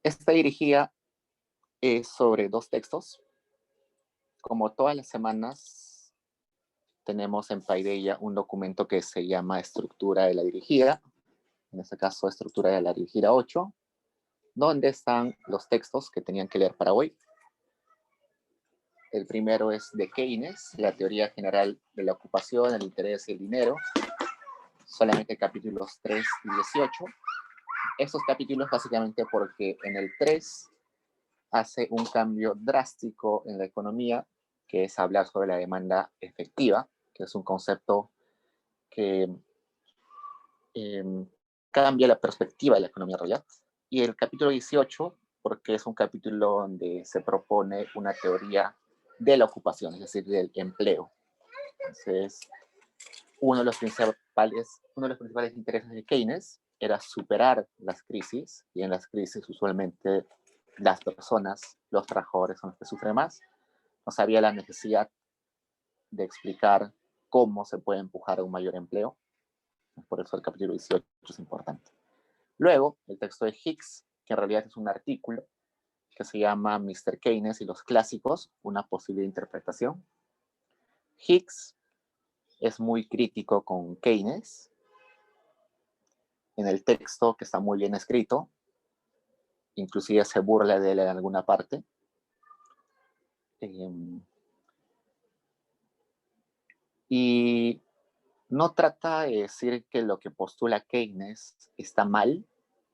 Esta dirigida es sobre 2 textos. Como todas las semanas, tenemos en Paideia un documento que se llama Estructura de la Dirigida, en este caso Estructura de la Dirigida 8, donde están los textos que tenían que leer para hoy. El primero es de Keynes, la teoría general de la ocupación, el interés y el dinero, solamente capítulos 3 y 18. Estos capítulos básicamente porque en el 3 hace un cambio drástico en la economía, que es hablar sobre la demanda efectiva, que es un concepto que cambia la perspectiva de la economía en realidad. Y el capítulo 18, porque es un capítulo donde se propone una teoría de la ocupación, es decir, del empleo. Entonces, uno de los principales intereses de Keynes era superar las crisis, y en las crisis usualmente las personas, los trabajadores son los que sufren más. No sabía la necesidad de explicar cómo se puede empujar a un mayor empleo. Por eso el capítulo 18 es importante. Luego, el texto de Hicks, que en realidad es un artículo que se llama Mr. Keynes y los clásicos, una posible interpretación. Hicks es muy crítico con Keynes en el texto, que está muy bien escrito, inclusive se burla de él en alguna parte. Y no trata de decir que lo que postula Keynes está mal,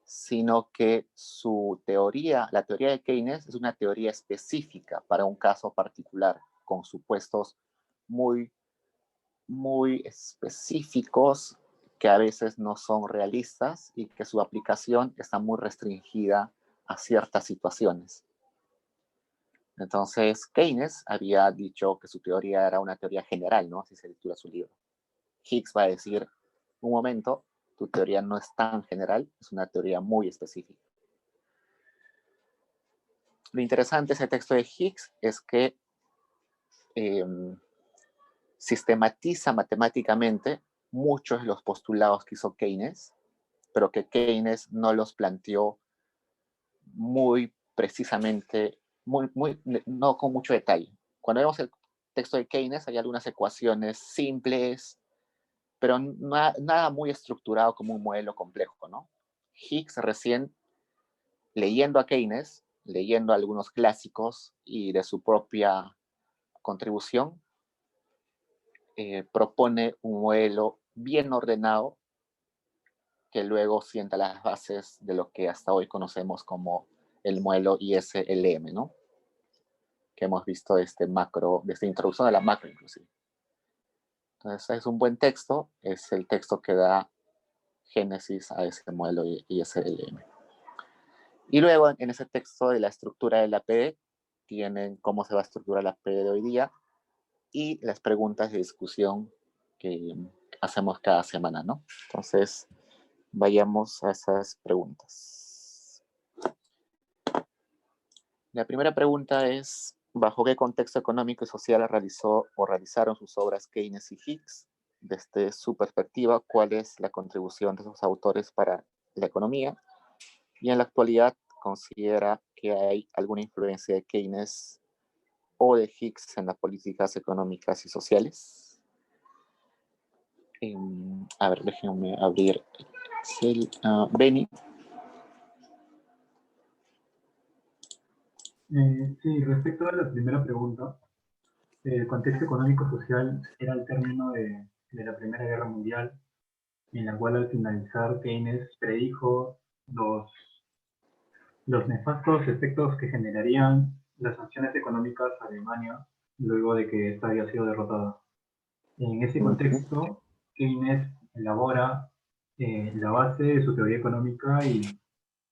sino que su teoría, la teoría de Keynes, es una teoría específica para un caso particular, con supuestos muy, muy específicos que a veces no son realistas y que su aplicación está muy restringida a ciertas situaciones. Entonces, Keynes había dicho que su teoría era una teoría general, ¿no? Así se titula su libro. Hicks va a decir, un momento, tu teoría no es tan general, es una teoría muy específica. Lo interesante de ese texto de Hicks es que sistematiza matemáticamente muchos de los postulados que hizo Keynes, pero que Keynes no los planteó muy precisamente, no con mucho detalle. Cuando vemos el texto de Keynes hay algunas ecuaciones simples, pero nada muy estructurado como un modelo complejo, ¿no? Hicks recién, leyendo a Keynes, leyendo algunos clásicos y de su propia contribución, propone un modelo bien ordenado que luego sienta las bases de lo que hasta hoy conocemos como el modelo ISLM, ¿no? Que hemos visto desde introducción de la macro inclusive. Entonces es un buen texto, es el texto que da génesis a ese modelo ISLM. Y luego en ese texto de la estructura de la PD tienen cómo se va a estructurar la PD de hoy día y las preguntas de discusión que hacemos cada semana, ¿no? Entonces, vayamos a esas preguntas. La primera pregunta es, ¿bajo qué contexto económico y social realizaron sus obras Keynes y Hicks? Desde su perspectiva, ¿cuál es la contribución de esos autores para la economía? Y en la actualidad, ¿considera que hay alguna influencia de Keynes o de Hicks en las políticas económicas y sociales? A ver, déjenme abrir Benny. Sí, respecto a la primera pregunta, el contexto económico-social era el término de la Primera Guerra Mundial, en la cual al finalizar Keynes predijo los nefastos efectos que generarían las sanciones económicas a Alemania luego de que ésta haya sido derrotada. En ese contexto, Keynes elabora la base de su teoría económica y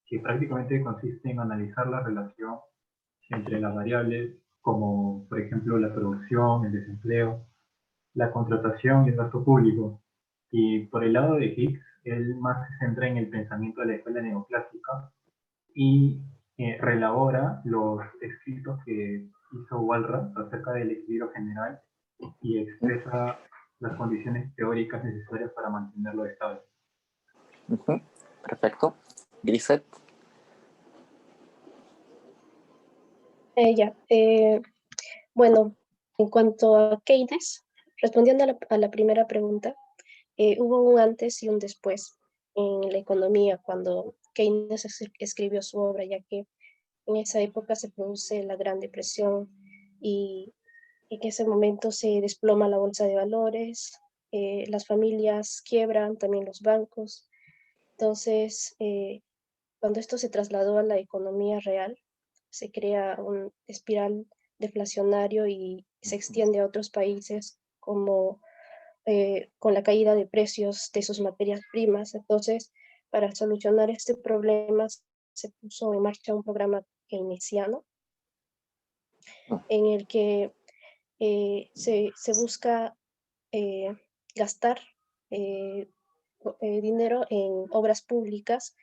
que prácticamente consiste en analizar la relación entre las variables como, por ejemplo, la producción, el desempleo, la contratación y el gasto público. Y por el lado de Hicks, él más se centra en el pensamiento de la escuela neoclásica y reelabora los escritos que hizo Walras acerca del equilibrio general y expresa las condiciones teóricas necesarias para mantenerlo estable. Perfecto. Grisette. Ya, bueno, en cuanto a Keynes, respondiendo a la primera pregunta, hubo un antes y un después en la economía cuando Keynes escribió su obra, ya que en esa época se produce la Gran Depresión y en ese momento se desploma la bolsa de valores, las familias quiebran, también los bancos. Entonces, cuando esto se trasladó a la economía real, se crea un espiral deflacionario y se extiende a otros países como con la caída de precios de sus materias primas. Entonces, para solucionar este problema, se puso en marcha un programa keynesiano en el que se busca gastar eh, dinero en obras públicas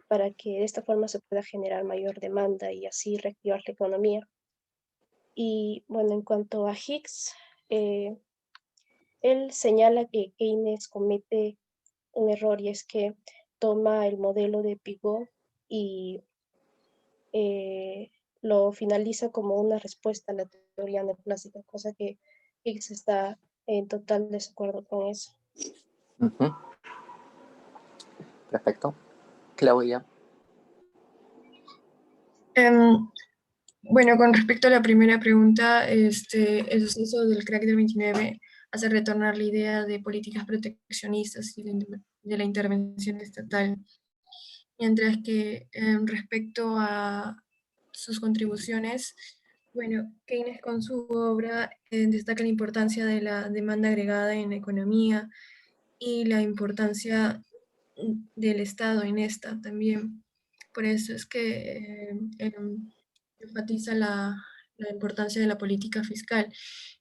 para que de esta forma se pueda generar mayor demanda y así reactivar la economía. Y bueno, en cuanto a Higgs, eh, él señala que Keynes comete un error y es que toma el modelo de Pigot y eh, lo finaliza como una respuesta a la teoría neoclásica, cosa que Higgs está en total desacuerdo con eso. Perfecto. Claudia. Bueno, con respecto a la primera pregunta, el suceso del crack del 29 hace retornar la idea de políticas proteccionistas y de la intervención estatal, mientras que respecto a sus contribuciones, bueno, Keynes con su obra destaca la importancia de la demanda agregada en la economía y la importancia del Estado en esta también. Por eso es que enfatiza la importancia de la política fiscal,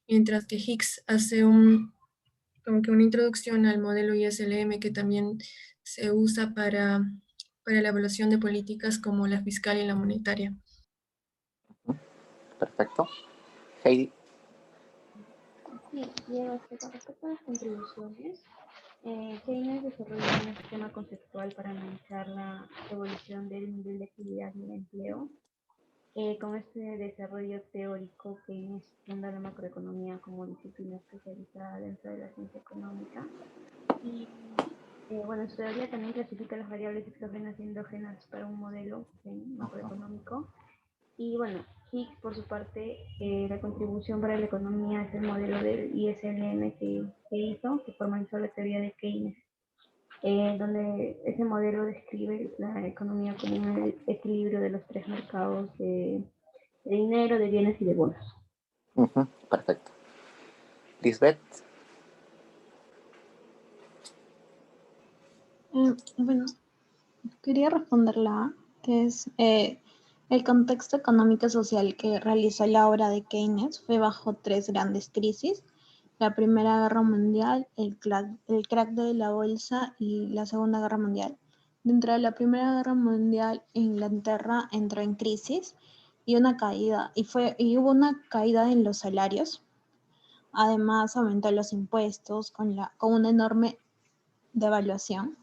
mientras que Hicks hace como que una introducción al modelo ISLM que también se usa para la evaluación de políticas como la fiscal y la monetaria. Perfecto. Heidi. Sí, con respecto a las contribuciones, Keynes desarrolló un esquema conceptual para analizar la evolución del nivel de actividad y el empleo. Con este desarrollo teórico, Keynes funda la macroeconomía como disciplina especializada dentro de la ciencia económica. Y bueno, su teoría también clasifica las variables exógenas y endógenas para un modelo macroeconómico. Y bueno, Higgs, por su parte, la contribución para la economía es el modelo del ISLM que hizo, que formalizó la teoría de Keynes, donde ese modelo describe la economía como un equilibrio de los tres mercados de dinero, de bienes y de bonos. Perfecto. Lisbeth. Bueno, quería responder la A, que es el contexto económico y social que realizó la obra de Keynes fue bajo tres grandes crisis: la Primera Guerra Mundial, el crack de la bolsa y la Segunda Guerra Mundial. Dentro de la Primera Guerra Mundial, Inglaterra entró en crisis y hubo una caída en los salarios. Además, aumentó los impuestos con una enorme devaluación.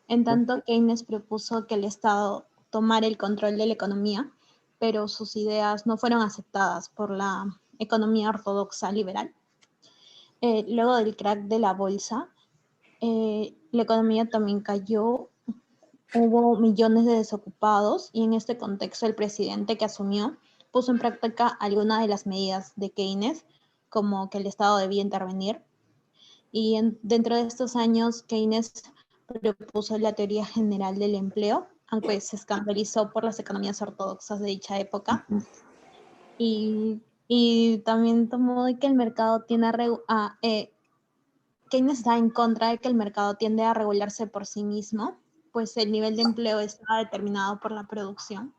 En tanto, Keynes propuso que el Estado tomara el control de la economía, pero sus ideas no fueron aceptadas por la economía ortodoxa liberal. Luego del crack de la bolsa, la economía también cayó, hubo millones de desocupados y en este contexto el presidente que asumió puso en práctica algunas de las medidas de Keynes, como que el Estado debía intervenir. Y dentro de estos años, Keynes propuso la teoría general del empleo, aunque se escandalizó por las economías ortodoxas de dicha época. Y también tomó de que el mercado Keynes está en contra de que el mercado tiende a regularse por sí mismo, pues el nivel de empleo está determinado por la producción.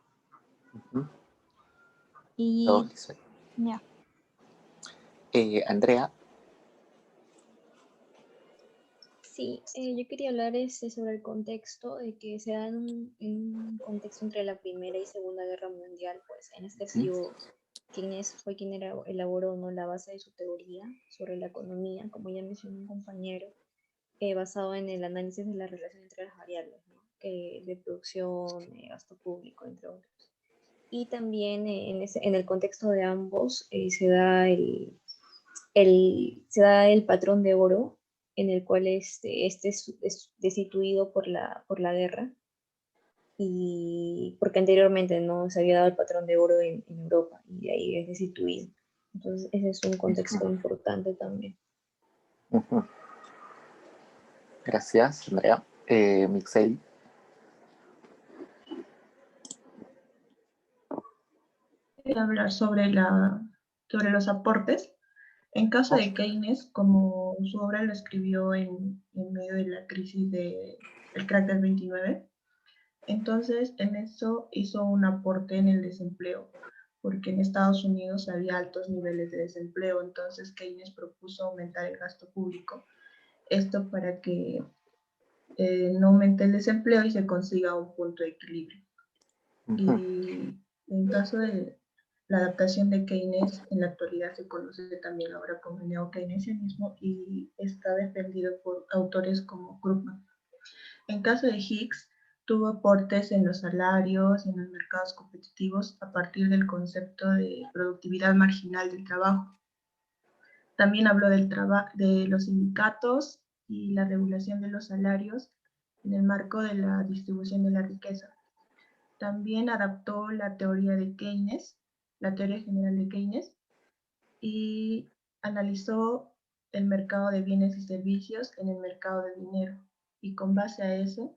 Y ya. Andrea. Sí, yo quería hablar sobre el contexto de que se da en un contexto entre la Primera y Segunda Guerra Mundial, pues en este periodo Keynes fue quien elaboró, ¿no?, la base de su teoría sobre la economía, como ya mencionó un compañero, basado en el análisis de la relación entre las variables, ¿no?, de producción, gasto público, entre otros. Y también en el contexto de ambos se da se da el patrón de oro en el cual este es destituido por la guerra, y porque anteriormente no se había dado el patrón de oro en Europa y de ahí es destituido. Entonces ese es un contexto importante también. Ujú. Gracias, Andrea. Mixel. Hablar sobre los aportes. En caso de Keynes, como su obra lo escribió en medio de la crisis del crack del 29, entonces en eso hizo un aporte en el desempleo, porque en Estados Unidos había altos niveles de desempleo, entonces Keynes propuso aumentar el gasto público, esto para que no aumente el desempleo y se consiga un punto de equilibrio. Y en caso de la adaptación de Keynes, en la actualidad se conoce también ahora como el neokeynesianismo y está defendido por autores como Krugman. En caso de Hicks, tuvo aportes en los salarios y en los mercados competitivos a partir del concepto de productividad marginal del trabajo. También habló de los sindicatos y la regulación de los salarios en el marco de la distribución de la riqueza. También adaptó la teoría de Keynes, la teoría general de Keynes, y analizó el mercado de bienes y servicios en el mercado del dinero. Y con base a eso,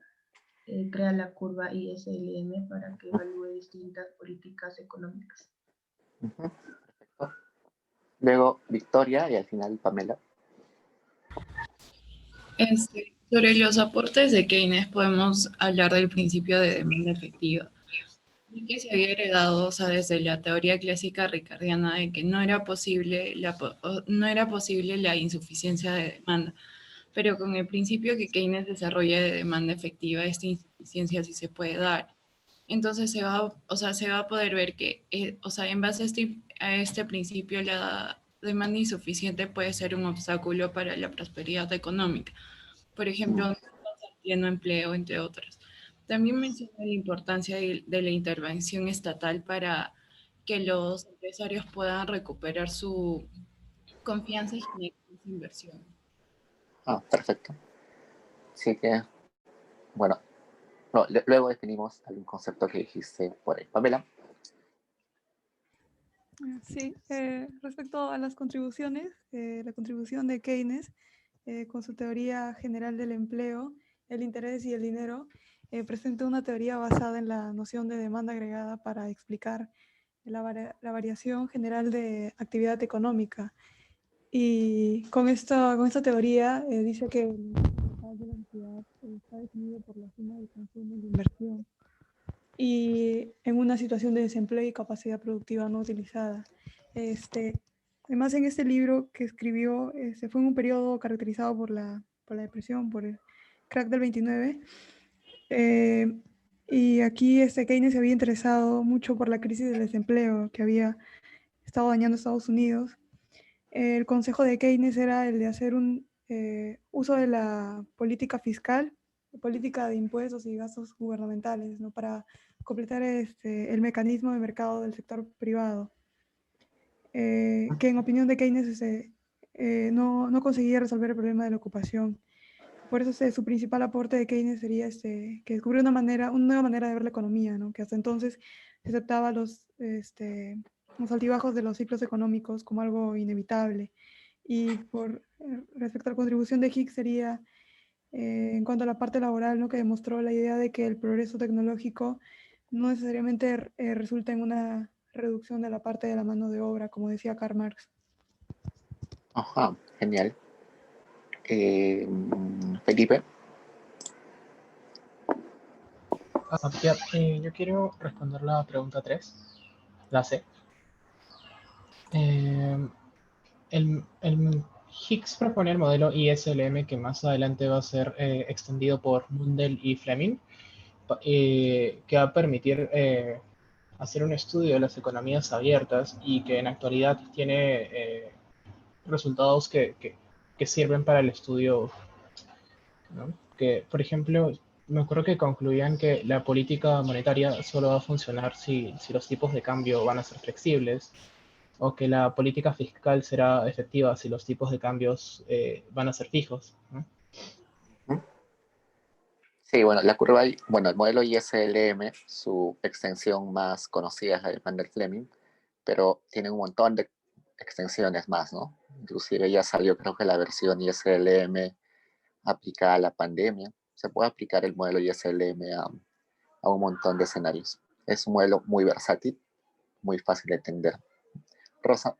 crea la curva ISLM para que evalúe distintas políticas económicas. Perfecto. Luego Victoria y al final Pamela. Sobre los aportes de Keynes podemos hablar del principio de demanda efectiva, que se había heredado, o sea, desde la teoría clásica ricardiana de que no era posible la insuficiencia de demanda, pero con el principio que Keynes desarrolla de demanda efectiva, esta insuficiencia sí se puede dar. Entonces se va a poder ver que, en base a este principio, la demanda insuficiente puede ser un obstáculo para la prosperidad económica. Por ejemplo, pleno empleo, entre otras. También menciona la importancia de la intervención estatal para que los empresarios puedan recuperar su confianza y generar inversión. Perfecto. Así que, bueno, no, luego definimos algún concepto que dijiste por ahí. Pamela. Sí, respecto a las contribuciones, la contribución de Keynes con su teoría general del empleo, el interés y el dinero, presenta una teoría basada en la noción de demanda agregada para explicar la variación general de actividad económica. Y con esta teoría dice que el mercado de la actividad está definido por la suma de consumo y de inversión, y en una situación de desempleo y capacidad productiva no utilizada. Además, en este libro que escribió, fue en un periodo caracterizado por la depresión, por el crack del 29, y aquí Keynes se había interesado mucho por la crisis del desempleo que había estado dañando a Estados Unidos. El consejo de Keynes era el de hacer un uso de la política fiscal, política de impuestos y gastos gubernamentales, ¿no?, para completar el mecanismo de mercado del sector privado, que en opinión de Keynes no conseguía resolver el problema de la ocupación. Por eso su principal aporte de Keynes sería que descubrió una nueva manera de ver la economía, ¿no?, que hasta entonces aceptaba los altibajos de los ciclos económicos como algo inevitable. Y respecto a la contribución de Hicks sería en cuanto a la parte laboral, ¿no?, que demostró la idea de que el progreso tecnológico no necesariamente resulta en una reducción de la parte de la mano de obra, como decía Karl Marx. Ajá, genial. Felipe. Yo quiero responder la pregunta 3, la C. El Hicks propone el modelo ISLM que más adelante va a ser extendido por Mundell y Fleming, que va a permitir hacer un estudio de las economías abiertas y que en la actualidad tiene resultados que sirven para el estudio, ¿no? Que, por ejemplo, me acuerdo que concluían que la política monetaria solo va a funcionar si los tipos de cambio van a ser flexibles, o que la política fiscal será efectiva si los tipos de cambios van a ser fijos, ¿no? ¿Mm? Sí, bueno, la curva, bueno, el modelo ISLM, su extensión más conocida es la de Van der Fleming, pero tiene un montón de extensiones más, ¿no? Inclusive ya salió, creo que la versión ISLM aplicada a la pandemia. Se puede aplicar el modelo ISLM a un montón de escenarios. Es un modelo muy versátil, muy fácil de entender. Rosa.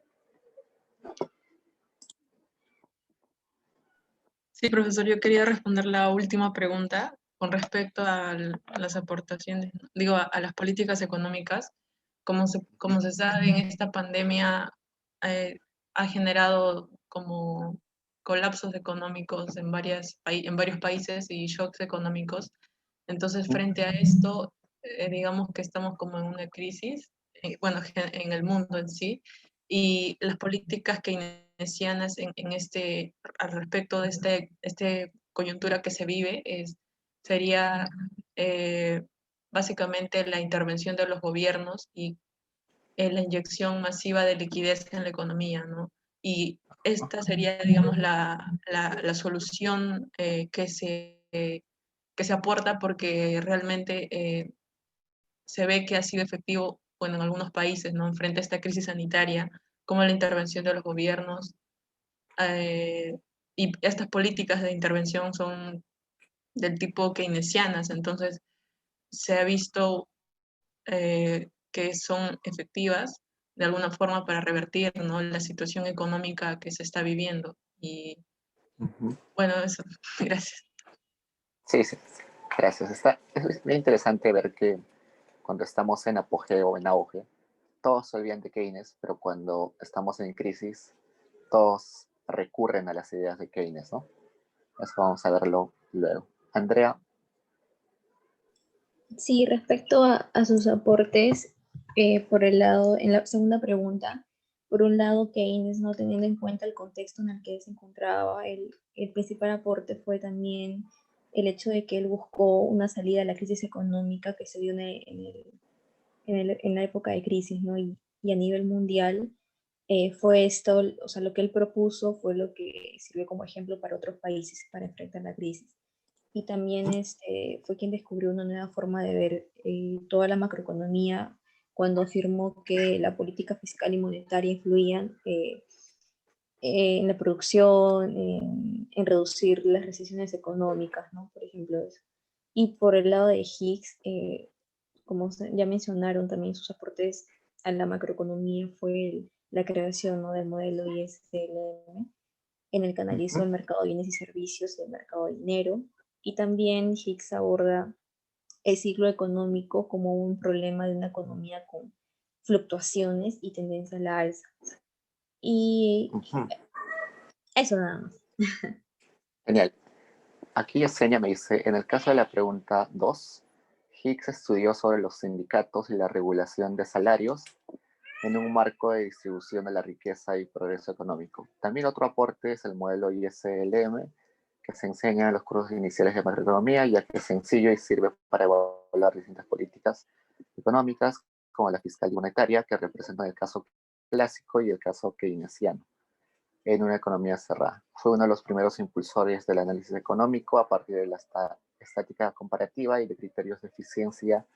Sí, profesor, yo quería responder la última pregunta con respecto a las aportaciones, digo, a las políticas económicas. Como se sabe, en esta pandemia eh, ha generado como colapsos económicos en varios países y shocks económicos. Entonces, frente a esto, digamos que estamos como en una crisis, bueno, en el mundo en sí, y las políticas keynesianas al respecto de este coyuntura que se vive sería básicamente la intervención de los gobiernos y la inyección masiva de liquidez en la economía, ¿no? Y esta sería, digamos, la solución que se aporta porque realmente se ve que ha sido efectivo, bueno, en algunos países, ¿no? Frente a esta crisis sanitaria, como la intervención de los gobiernos eh, y estas políticas de intervención son del tipo keynesianas, entonces se ha visto que son efectivas de alguna forma para revertir, ¿no?, la situación económica que se está viviendo. Y bueno, eso, gracias. Sí, sí, gracias. Es bien interesante ver que cuando estamos en apogeo, en auge, todos se olvidan de Keynes, pero cuando estamos en crisis, todos recurren a las ideas de Keynes, ¿no? Eso vamos a verlo luego. Andrea. Sí, respecto a sus aportes, por el lado, en la segunda pregunta, por un lado, Keynes, no teniendo en cuenta el contexto en el que se encontraba, el principal aporte fue también el hecho de que él buscó una salida a la crisis económica que se dio en la época de crisis, ¿no? Y a nivel mundial fue esto, o sea, lo que él propuso fue lo que sirvió como ejemplo para otros países para enfrentar la crisis. Y también fue quien descubrió una nueva forma de ver toda la macroeconomía cuando afirmó que la política fiscal y monetaria influían en la producción, en reducir las recesiones económicas, ¿no? Por ejemplo, eso. Y por el lado de Higgs, como ya mencionaron también sus aportes a la macroeconomía fue la creación, ¿no?, del modelo ISLM, en el que analizó el mercado de bienes y servicios y el mercado de dinero. Y también Higgs aborda el ciclo económico como un problema de una economía con fluctuaciones y tendencia a la alza. Y eso nada más. Genial. Aquí Yesenia me dice, en el caso de la pregunta 2, Higgs estudió sobre los sindicatos y la regulación de salarios en un marco de distribución de la riqueza y progreso económico. También otro aporte es el modelo ISLM, que se enseña en los cursos iniciales de macroeconomía, ya que es sencillo y sirve para evaluar distintas políticas económicas, como la fiscal y monetaria, que representan el caso clásico y el caso keynesiano en una economía cerrada. Fue uno de los primeros impulsores del análisis económico a partir de la estática comparativa y de criterios de eficiencia,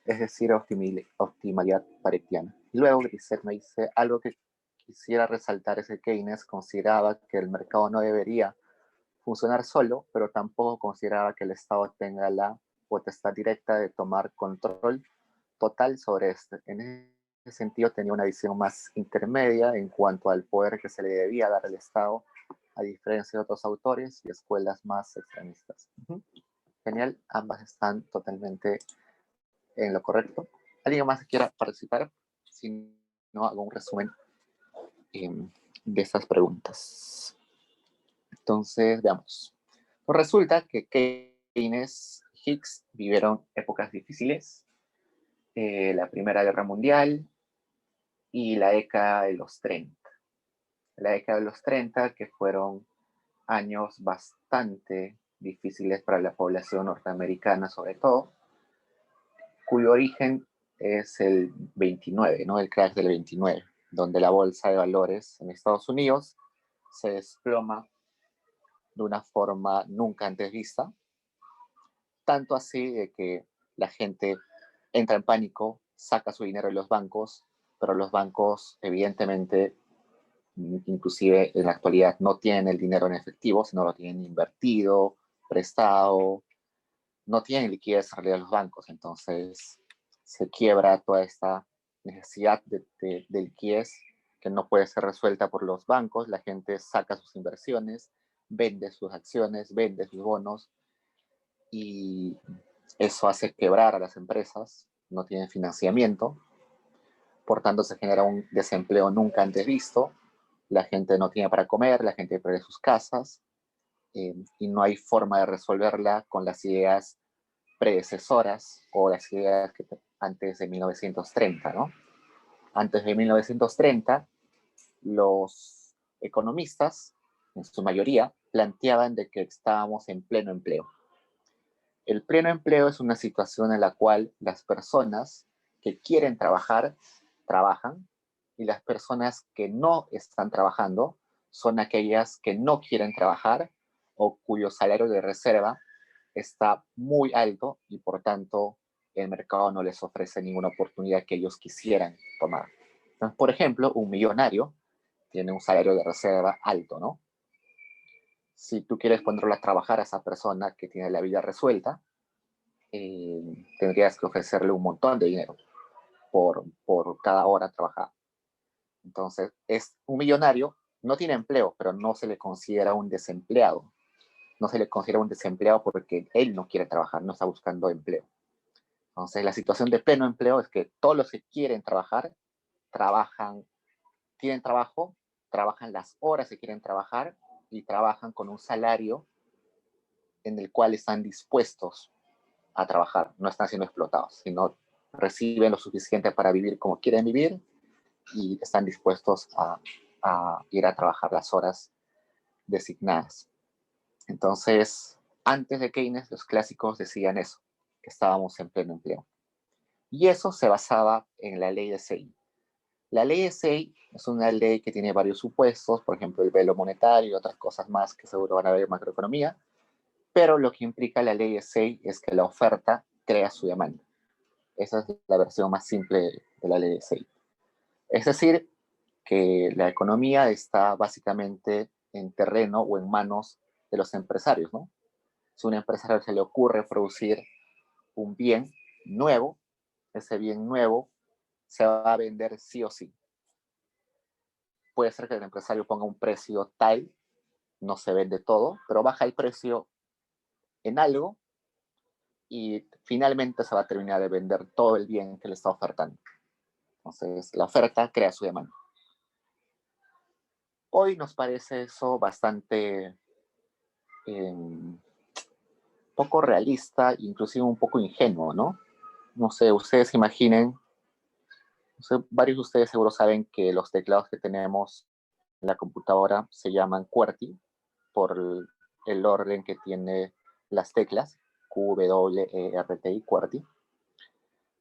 es decir, optimalidad paretiana. Y luego Grisset me dice, algo que quisiera resaltar es que Keynes consideraba que el mercado no debería funcionar solo, pero tampoco consideraba que el Estado tenga la potestad directa de tomar control total sobre este. En ese sentido tenía una visión más intermedia en cuanto al poder que se le debía dar al Estado, a diferencia de otros autores y escuelas más extremistas. Genial, ambas están totalmente en lo correcto. ¿Alguien más que quiera participar? Si no, hago un resumen de estas preguntas. Entonces, veamos. Pues resulta que Keynes y Higgs vivieron épocas difíciles, la Primera Guerra Mundial y la década de los 30. La década de los 30, que fueron años bastante difíciles para la población norteamericana sobre todo, cuyo origen es el 29, ¿no? El crash del 29, donde la bolsa de valores en Estados Unidos se desploma de una forma nunca antes vista, tanto así de que la gente entra en pánico, saca su dinero de los bancos, pero los bancos evidentemente, inclusive en la actualidad, no tienen el dinero en efectivo, sino lo tienen invertido, prestado, no tienen liquidez en realidad los bancos, entonces se quiebra toda esta necesidad de liquidez que no puede ser resuelta por los bancos, la gente saca sus inversiones, vende sus acciones, vende sus bonos, y eso hace quebrar a las empresas, no tienen financiamiento, por tanto se genera un desempleo nunca antes visto, la gente no tiene para comer, la gente pierde sus casas, y no hay forma de resolverla con las ideas predecesoras o las ideas que antes de 1930, ¿no? Antes de 1930, los economistas, en su mayoría, planteaban de que estábamos en pleno empleo. El pleno empleo es una situación en la cual las personas que quieren trabajar, trabajan, y las personas que no están trabajando son aquellas que no quieren trabajar o cuyo salario de reserva está muy alto y por tanto el mercado no les ofrece ninguna oportunidad que ellos quisieran tomar. Entonces, por ejemplo, un millonario tiene un salario de reserva alto, ¿no? Si tú quieres ponerlo a trabajar a esa persona que tiene la vida resuelta, tendrías que ofrecerle un montón de dinero por cada hora trabajada. Entonces, es un millonario, no tiene empleo, pero no se le considera un desempleado. No se le considera un desempleado porque él no quiere trabajar, no está buscando empleo. Entonces, la situación de pleno empleo es que todos los que quieren trabajar, trabajan, tienen trabajo, trabajan las horas que quieren trabajar y trabajan con un salario en el cual están dispuestos a trabajar, no están siendo explotados, sino reciben lo suficiente para vivir como quieren vivir y están dispuestos a ir a trabajar las horas designadas. Entonces, antes de Keynes, los clásicos decían eso, que estábamos en pleno empleo. Y eso se basaba en la ley de Say. La ley de Say es una ley que tiene varios supuestos, por ejemplo, el velo monetario y otras cosas más que seguro van a ver en macroeconomía, pero lo que implica la ley de Say es que la oferta crea su demanda. Esa es la versión más simple de la ley de Say. Es decir, que la economía está básicamente en terreno o en manos de los empresarios, ¿no? Si a un empresario se le ocurre producir un bien nuevo, ese bien nuevo se va a vender sí o sí. Puede ser que el empresario ponga un precio tal, no se vende todo, pero baja el precio en algo y finalmente se va a terminar de vender todo el bien que le está ofertando. Entonces, la oferta crea su demanda. Hoy nos parece eso bastante poco realista, inclusive un poco ingenuo, ¿no? No sé, ustedes imaginen, no sé, varios de ustedes seguro saben que los teclados que tenemos en la computadora se llaman QWERTY por el orden que tiene las teclas, Q, W, E, R, T, I, QWERTY.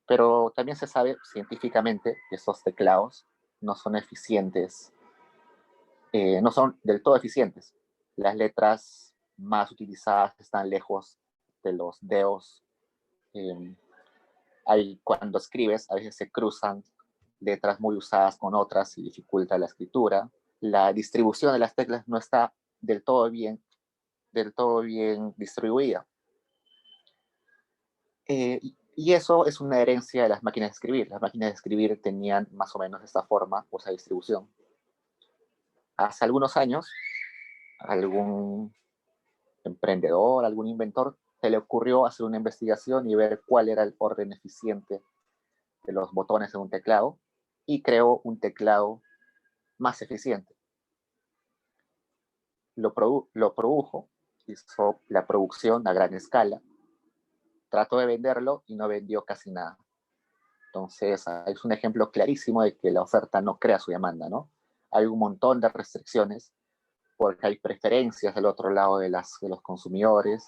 Pero también se sabe científicamente que estos teclados no son eficientes, no son del todo eficientes. Las letras más utilizadas están lejos de los dedos. Cuando escribes, a veces se cruzan letras muy usadas con otras y dificulta la escritura. La distribución de las teclas no está del todo bien distribuida. Y eso es una herencia de las máquinas de escribir. Las máquinas de escribir tenían más o menos esta forma o esa distribución. Hace algunos años, algún emprendedor, algún inventor, se le ocurrió hacer una investigación y ver cuál era el orden eficiente de los botones en un teclado y creó un teclado más eficiente. Lo produjo, hizo la producción a gran escala, trató de venderlo y no vendió casi nada. Entonces, es un ejemplo clarísimo de que la oferta no crea su demanda, ¿no? Hay un montón de restricciones porque hay preferencias del otro lado de los consumidores,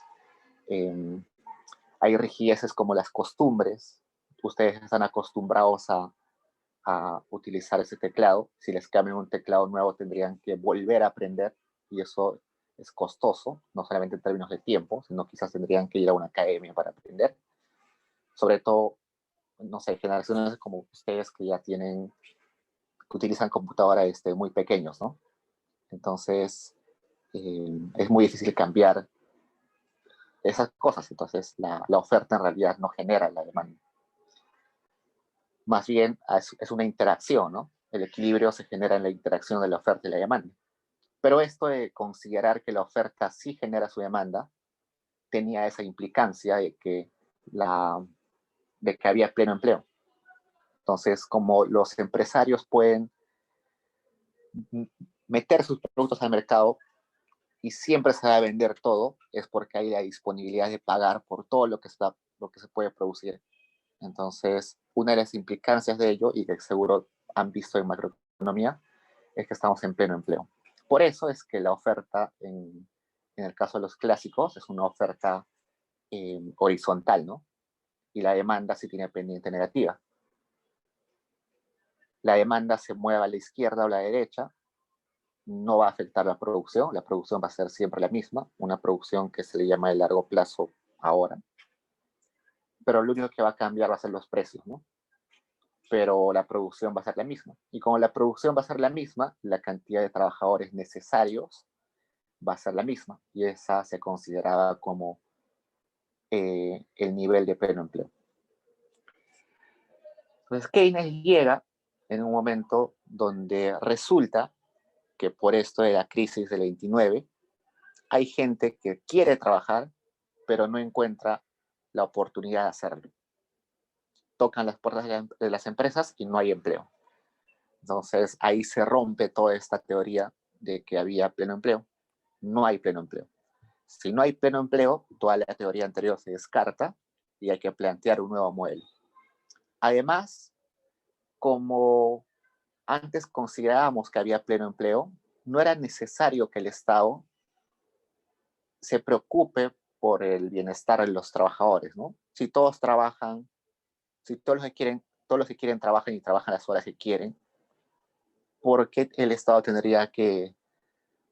hay rigideces como las costumbres. Ustedes están acostumbrados a utilizar ese teclado. Si les cambian un teclado nuevo tendrían que volver a aprender y eso es costoso, no solamente en términos de tiempo, sino quizás tendrían que ir a una academia para aprender. Sobre todo, no sé, generaciones como ustedes que ya tienen, que utilizan computadoras muy pequeños, ¿no? Entonces, es muy difícil cambiar esas cosas. Entonces, la oferta en realidad no genera la demanda. Más bien, es una interacción, ¿no? El equilibrio se genera en la interacción de la oferta y la demanda. Pero esto de considerar que la oferta sí genera su demanda, tenía esa implicancia de que había pleno empleo. Entonces, como los empresarios pueden meter sus productos al mercado y siempre se va a vender todo, es porque hay la disponibilidad de pagar por todo lo que se puede producir. Entonces, una de las implicancias de ello, y que seguro han visto en macroeconomía, es que estamos en pleno empleo. Por eso es que la oferta, en el caso de los clásicos, es una oferta horizontal, ¿no? Y la demanda sí tiene pendiente negativa. La demanda se mueva a la izquierda o a la derecha, no va a afectar la producción va a ser siempre la misma, una producción que se le llama de largo plazo ahora, pero lo único que va a cambiar va a ser los precios, ¿no? Pero la producción va a ser la misma. Y como la producción va a ser la misma, la cantidad de trabajadores necesarios va a ser la misma, y esa se consideraba como el nivel de pleno empleo. Entonces Keynes llega en un momento donde resulta que por esto de la crisis del 29, hay gente que quiere trabajar, pero no encuentra la oportunidad de hacerlo. Tocan las puertas de las empresas y no hay empleo. Entonces ahí se rompe toda esta teoría de que había pleno empleo. No hay pleno empleo. Si no hay pleno empleo, toda la teoría anterior se descarta y hay que plantear un nuevo modelo. Además, como antes considerábamos que había pleno empleo, no era necesario que el Estado se preocupe por el bienestar de los trabajadores, ¿no? Si todos trabajan, si todos los que quieren trabajan y trabajan las horas que quieren, ¿por qué el Estado tendría que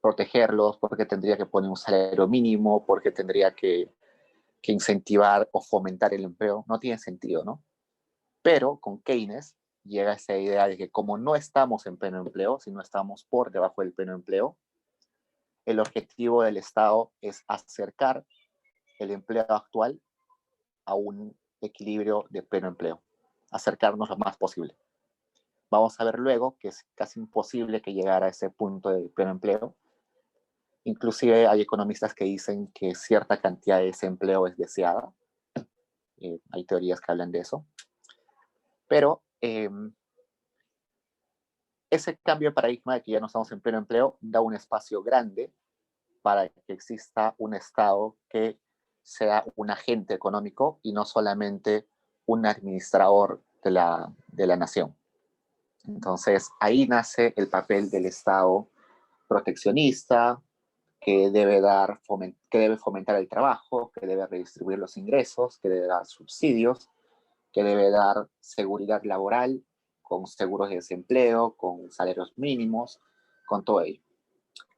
protegerlos? ¿Por qué tendría que poner un salario mínimo? ¿Por qué tendría que incentivar o fomentar el empleo? No tiene sentido, ¿no? Pero con Keynes llega esa idea de que como no estamos en pleno empleo, sino estamos por debajo del pleno empleo, el objetivo del Estado es acercar el empleo actual a un equilibrio de pleno empleo, acercarnos lo más posible. Vamos a ver luego que es casi imposible que llegara a ese punto de pleno empleo. Inclusive hay economistas que dicen que cierta cantidad de desempleo es deseada. Hay teorías que hablan de eso. Pero ese cambio de paradigma de que ya no estamos en pleno empleo da un espacio grande para que exista un Estado que sea un agente económico y no solamente un administrador de la nación. Entonces, ahí nace el papel del Estado proteccionista, que debe fomentar el trabajo, que debe redistribuir los ingresos, que debe dar subsidios, que debe dar seguridad laboral, con seguros de desempleo, con salarios mínimos, con todo ello.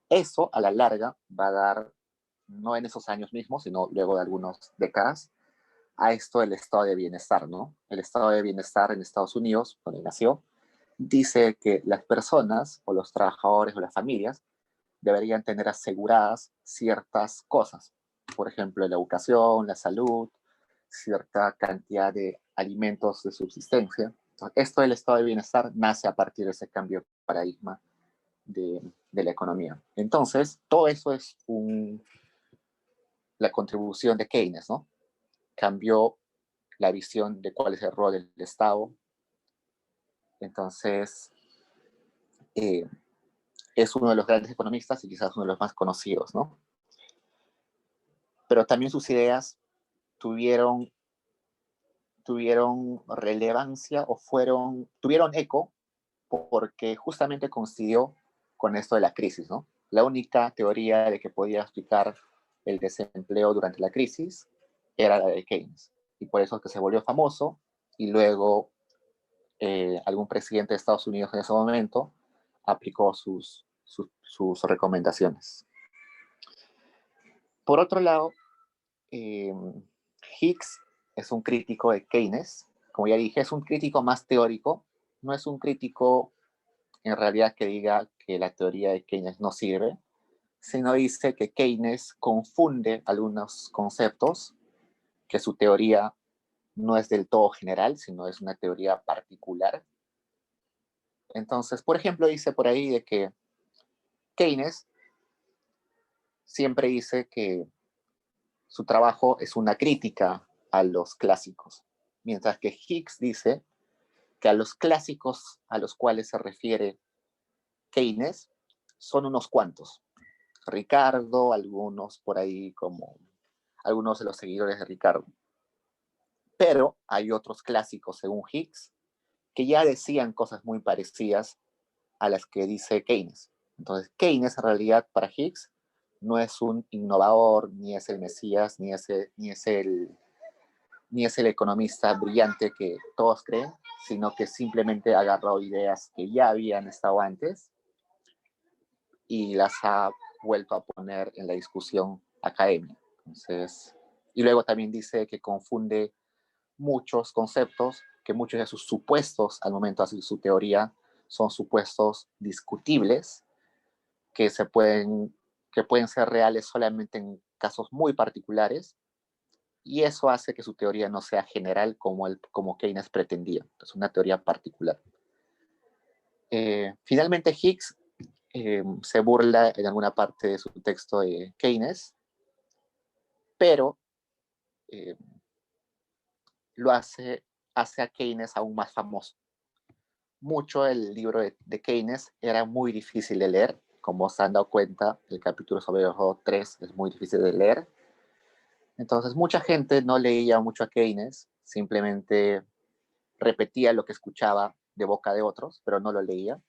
Eso, a la larga, va a dar, no en esos años mismos, sino luego de algunas décadas, a esto del estado de bienestar, ¿no? El estado de bienestar en Estados Unidos, donde nació, dice que las personas, o los trabajadores, o las familias, deberían tener aseguradas ciertas cosas. Por ejemplo, la educación, la salud, cierta cantidad de alimentos de subsistencia. Entonces, esto del estado de bienestar nace a partir de ese cambio de paradigma de la economía. Entonces, todo eso es la contribución de Keynes, ¿no? Cambió la visión de cuál es el rol del Estado. Entonces, es uno de los grandes economistas y quizás uno de los más conocidos, ¿no? Pero también sus ideas tuvieron relevancia o tuvieron eco porque justamente coincidió con esto de la crisis, ¿no? la única teoría de que podía explicar el desempleo durante la crisis era la de Keynes. Y por eso es que se volvió famoso y luego algún presidente de Estados Unidos en ese momento aplicó sus recomendaciones. Por otro lado, Hicks es un crítico de Keynes. Como ya dije, es un crítico más teórico, no es un crítico en realidad que diga que la teoría de Keynes no sirve, sino dice que Keynes confunde algunos conceptos, que su teoría no es del todo general, sino es una teoría particular. Entonces, por ejemplo, dice por ahí de que Keynes siempre dice que su trabajo es una crítica a los clásicos, mientras que Hicks dice que a los clásicos a los cuales se refiere Keynes son unos cuantos. Ricardo, algunos por ahí como algunos de los seguidores de Ricardo. Pero hay otros clásicos, según Hicks, que ya decían cosas muy parecidas a las que dice Keynes. Entonces, Keynes en realidad para Hicks no es un innovador, ni es el Mesías, ni es el economista brillante que todos creen, sino que simplemente ha agarrado ideas que ya habían estado antes y las ha vuelto a poner en la discusión académica. Entonces, y luego también dice que confunde muchos conceptos, que muchos de sus supuestos al momento de hacer su teoría son supuestos discutibles, que pueden ser reales solamente en casos muy particulares, y eso hace que su teoría no sea general como Keynes pretendía. Es una teoría particular. Finalmente, Hicks se burla en alguna parte de su texto de Keynes, pero lo hace a Keynes aún más famoso. Mucho el libro de Keynes era muy difícil de leer. Como se han dado cuenta, el capítulo sobre el juego 3 es muy difícil de leer. Entonces, mucha gente no leía mucho a Keynes, simplemente repetía lo que escuchaba de boca de otros, pero no lo leía,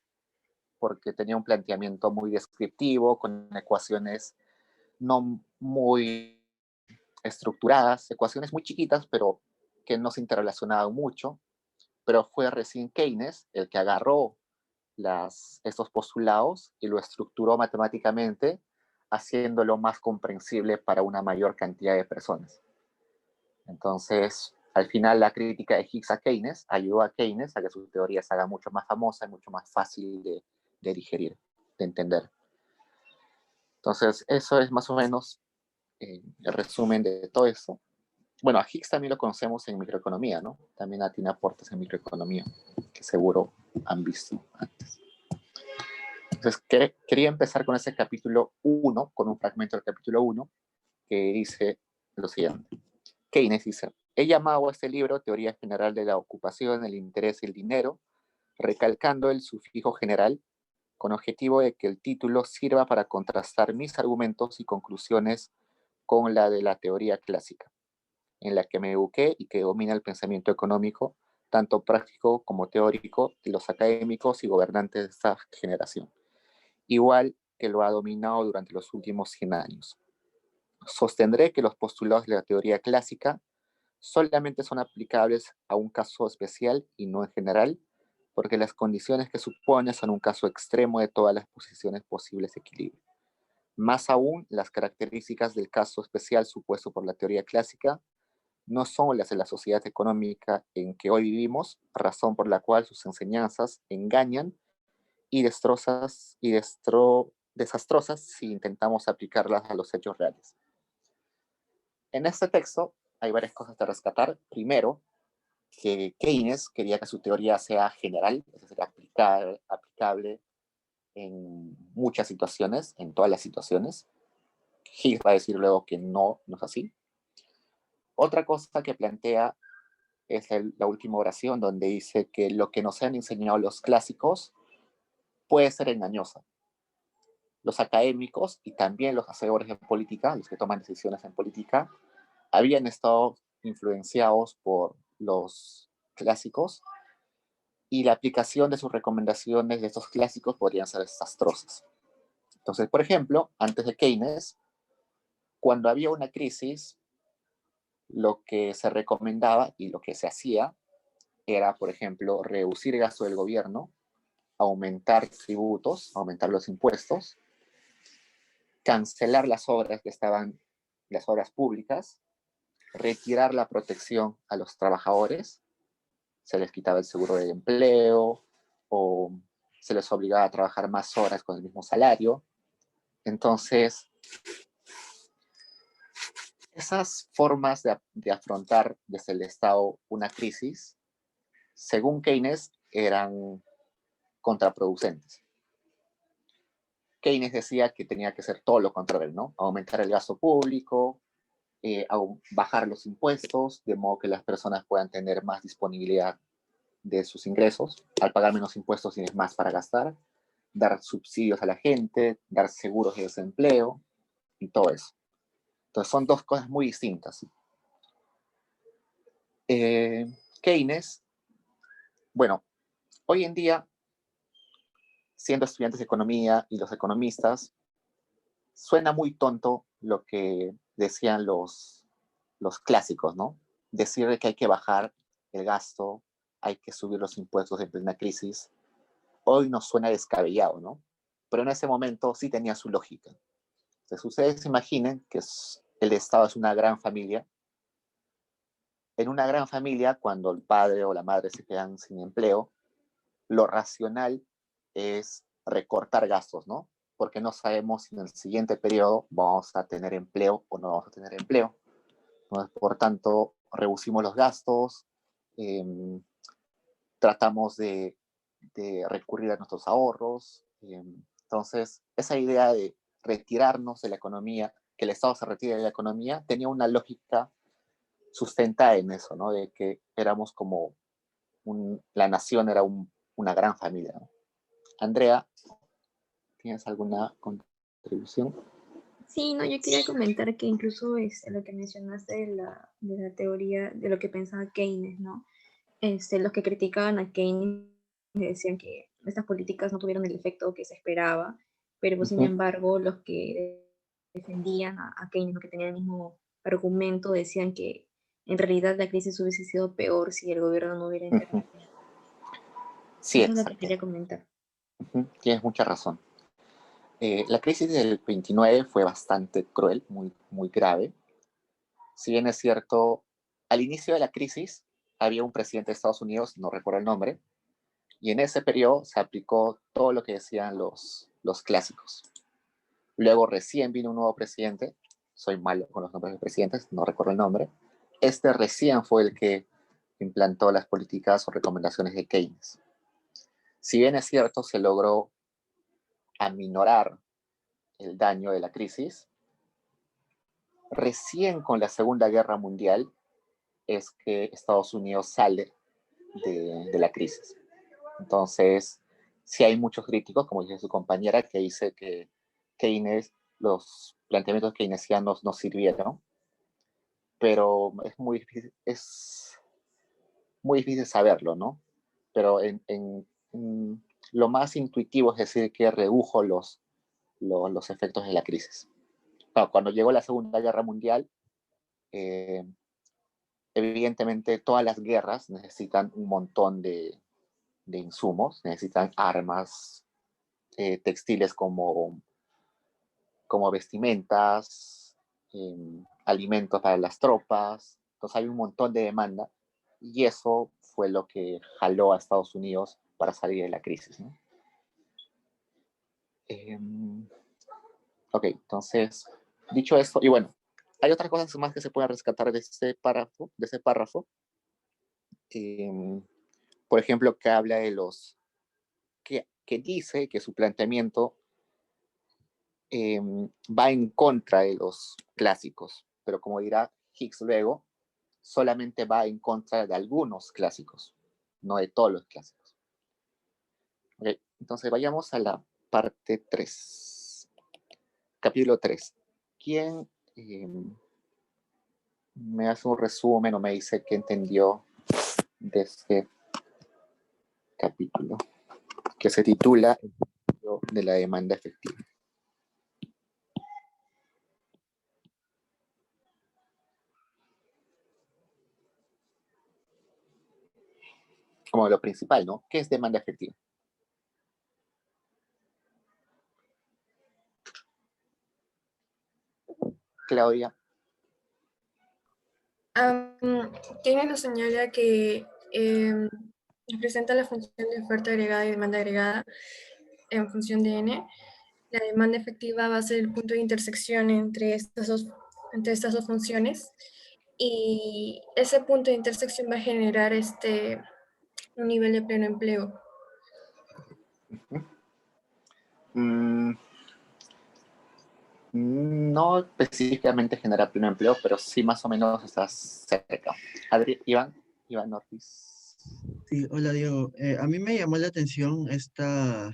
porque tenía un planteamiento muy descriptivo, con ecuaciones no muy estructuradas, ecuaciones muy chiquitas, pero que no se interrelacionaban mucho. Pero fue recién Keynes el que agarró estos postulados y lo estructuró matemáticamente, haciéndolo más comprensible para una mayor cantidad de personas. Entonces, al final, la crítica de Hicks a Keynes ayudó a Keynes a que su teoría se haga mucho más famosa y mucho más fácil de digerir, de entender. Entonces, eso es más o menos el resumen de todo eso. Bueno, a Hicks también lo conocemos en microeconomía, ¿no? También tiene aportes en microeconomía, que seguro han visto antes. Entonces, quería empezar con ese capítulo 1, con un fragmento del capítulo 1, que dice lo siguiente. Keynes dice, he llamado a este libro Teoría General de la Ocupación, el Interés y el Dinero, recalcando el sufijo general, con objetivo de que el título sirva para contrastar mis argumentos y conclusiones con la de la teoría clásica, en la que me eduqué y que domina el pensamiento económico, tanto práctico como teórico, de los académicos y gobernantes de esta generación, igual que lo ha dominado durante los últimos 100 años. Sostendré que los postulados de la teoría clásica solamente son aplicables a un caso especial y no en general, porque las condiciones que supone son un caso extremo de todas las posiciones posibles de equilibrio. Más aún, las características del caso especial supuesto por la teoría clásica no son las de la sociedad económica en que hoy vivimos, razón por la cual sus enseñanzas engañan y desastrosas si intentamos aplicarlas a los hechos reales. En este texto hay varias cosas de rescatar. Primero, que Keynes quería que su teoría sea general, es decir, aplicable en muchas situaciones, en todas las situaciones. Hicks va a decir luego que no es así. Otra cosa que plantea es la última oración, donde dice que lo que nos han enseñado los clásicos puede ser engañosa. Los académicos y también los hacedores de política, los que toman decisiones en política, habían estado influenciados por los clásicos y la aplicación de sus recomendaciones de estos clásicos podrían ser desastrosas. Entonces, por ejemplo, antes de Keynes, cuando había una crisis, lo que se recomendaba y lo que se hacía era, por ejemplo, reducir el gasto del gobierno, aumentar tributos, aumentar los impuestos, cancelar las obras que estaban, las obras públicas, retirar la protección a los trabajadores, se les quitaba el seguro de empleo o se les obligaba a trabajar más horas con el mismo salario. Entonces, esas formas de afrontar desde el Estado una crisis, según Keynes, eran contraproducentes. Keynes decía que tenía que ser todo lo contrario, ¿no? Aumentar el gasto público, bajar los impuestos, de modo que las personas puedan tener más disponibilidad de sus ingresos. Al pagar menos impuestos tienes más para gastar, dar subsidios a la gente, dar seguros de desempleo y todo eso. Entonces son dos cosas muy distintas. Keynes, bueno, hoy en día, siendo estudiantes de economía y los economistas, suena muy tonto lo que decían los clásicos, ¿no? Decir que hay que bajar el gasto, hay que subir los impuestos en plena crisis, hoy nos suena descabellado, ¿no? Pero en ese momento sí tenía su lógica. Entonces, ustedes imaginen que el Estado es una gran familia. En una gran familia, cuando el padre o la madre se quedan sin empleo, lo racional es recortar gastos, ¿no? Porque no sabemos si en el siguiente periodo vamos a tener empleo o no vamos a tener empleo. Entonces, por tanto, reducimos los gastos, tratamos de recurrir a nuestros ahorros. Entonces, esa idea de retirarnos de la economía, que el Estado se retire de la economía, tenía una lógica sustentada en eso, ¿no? De que éramos como la nación era una gran familia, ¿no? Andrea, ¿tienes alguna contribución? Sí, no, yo quería comentar que incluso lo que mencionaste de la teoría, de lo que pensaba Keynes, ¿no? Los que criticaban a Keynes decían que estas políticas no tuvieron el efecto que se esperaba, pero pues, sin embargo los que defendían a Keynes, los que tenían el mismo argumento, decían que en realidad la crisis hubiese sido peor si el gobierno no hubiera intervenido. Sí, Eso es lo que exacto. quería comentar. Tienes mucha razón. La crisis del 29 fue bastante cruel, muy, muy grave. Si bien es cierto, al inicio de la crisis había un presidente de Estados Unidos, no recuerdo el nombre, y en ese periodo se aplicó todo lo que decían los clásicos. Luego recién vino un nuevo presidente, soy malo con los nombres de presidentes, no recuerdo el nombre. Este recién fue el que implantó las políticas o recomendaciones de Keynes. Si bien es cierto, se logró aminorar el daño de la crisis, recién con la Segunda Guerra Mundial es que Estados Unidos sale de la crisis. Entonces, sí hay muchos críticos, como dice su compañera, que dice que Keynes, los planteamientos keynesianos no sirvieron, pero es muy difícil saberlo, ¿no? Pero lo más intuitivo es decir que redujo los efectos de la crisis. Claro, cuando llegó la Segunda Guerra Mundial, evidentemente todas las guerras necesitan un montón de insumos, necesitan armas, textiles como vestimentas, alimentos para las tropas. Entonces hay un montón de demanda y eso fue lo que jaló a Estados Unidos para salir de la crisis, ¿no? Ok, entonces, dicho esto, y bueno, hay otras cosas más que se pueden rescatar de ese párrafo. Por ejemplo, que habla de que dice que su planteamiento va en contra de los clásicos, pero como dirá Higgs luego, solamente va en contra de algunos clásicos, no de todos los clásicos. Okay, entonces vayamos a la parte 3. Capítulo 3. ¿Quién me hace un resumen o me dice qué entendió de este capítulo? Que se titula El principio de la demanda efectiva. como lo principal, ¿no? ¿Qué es demanda efectiva? Claudia. Keynes nos señala que representa la función de oferta agregada y demanda agregada en función de n. La demanda efectiva va a ser el punto de intersección entre estas dos funciones, y ese punto de intersección va a generar un nivel de pleno empleo. No específicamente genera pleno empleo, pero sí más o menos estás cerca. Iván Ortiz. Sí, hola Diego. A mí me llamó la atención esta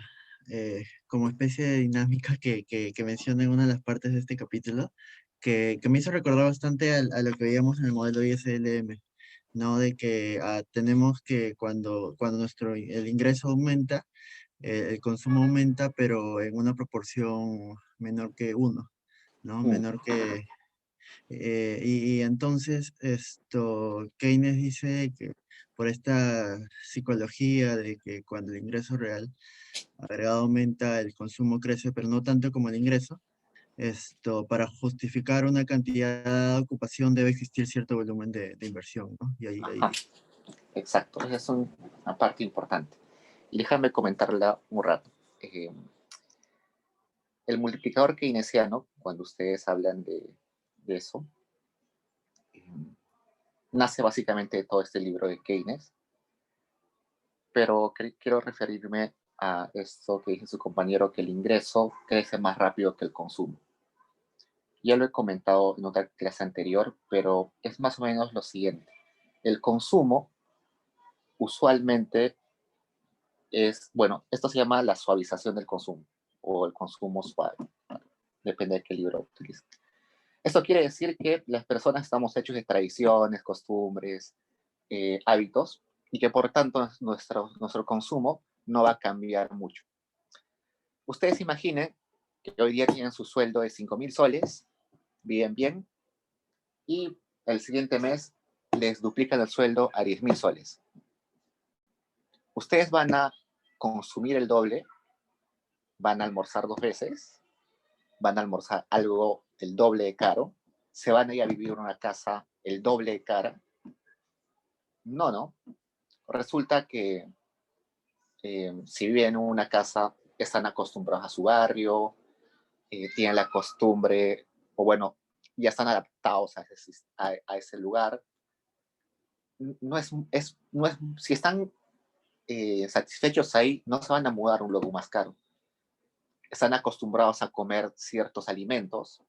como especie de dinámica que menciona en una de las partes de este capítulo, que me hizo recordar bastante a lo que veíamos en el modelo ISLM, ¿no? De que tenemos que cuando el ingreso aumenta, el consumo aumenta, pero en una proporción menor que uno, ¿no? Menor que... y entonces Keynes dice que por esta psicología de que cuando el ingreso real agregado aumenta, el consumo crece, pero no tanto como el ingreso, para justificar una cantidad de ocupación debe existir cierto volumen de inversión, ¿no? Y ahí Exacto, esa es una parte importante. Y déjame comentarla un rato. El multiplicador keynesiano, cuando ustedes hablan de eso, nace básicamente de todo este libro de Keynes, pero quiero referirme a esto que dice su compañero, que el ingreso crece más rápido que el consumo. Ya lo he comentado en otra clase anterior, pero es más o menos lo siguiente. El consumo usualmente bueno, esto se llama la suavización del consumo o el consumo suave, depende de qué libro utilices. Esto quiere decir que las personas estamos hechos de tradiciones, costumbres, hábitos, y que por tanto nuestro consumo no va a cambiar mucho. Ustedes imaginen que hoy día tienen su sueldo de 5.000 soles, viven bien, y el siguiente mes les duplican el sueldo a 10.000 soles. Ustedes van a consumir el doble, van a almorzar 2 veces, van a almorzar algo el doble de caro, se van a ir a vivir en una casa el doble de cara. No. Resulta que si viven en una casa, están acostumbrados a su barrio, tienen la costumbre, o bueno, ya están adaptados a ese lugar. Si están satisfechos ahí, no se van a mudar a un lugar más caro. Están acostumbrados a comer ciertos alimentos,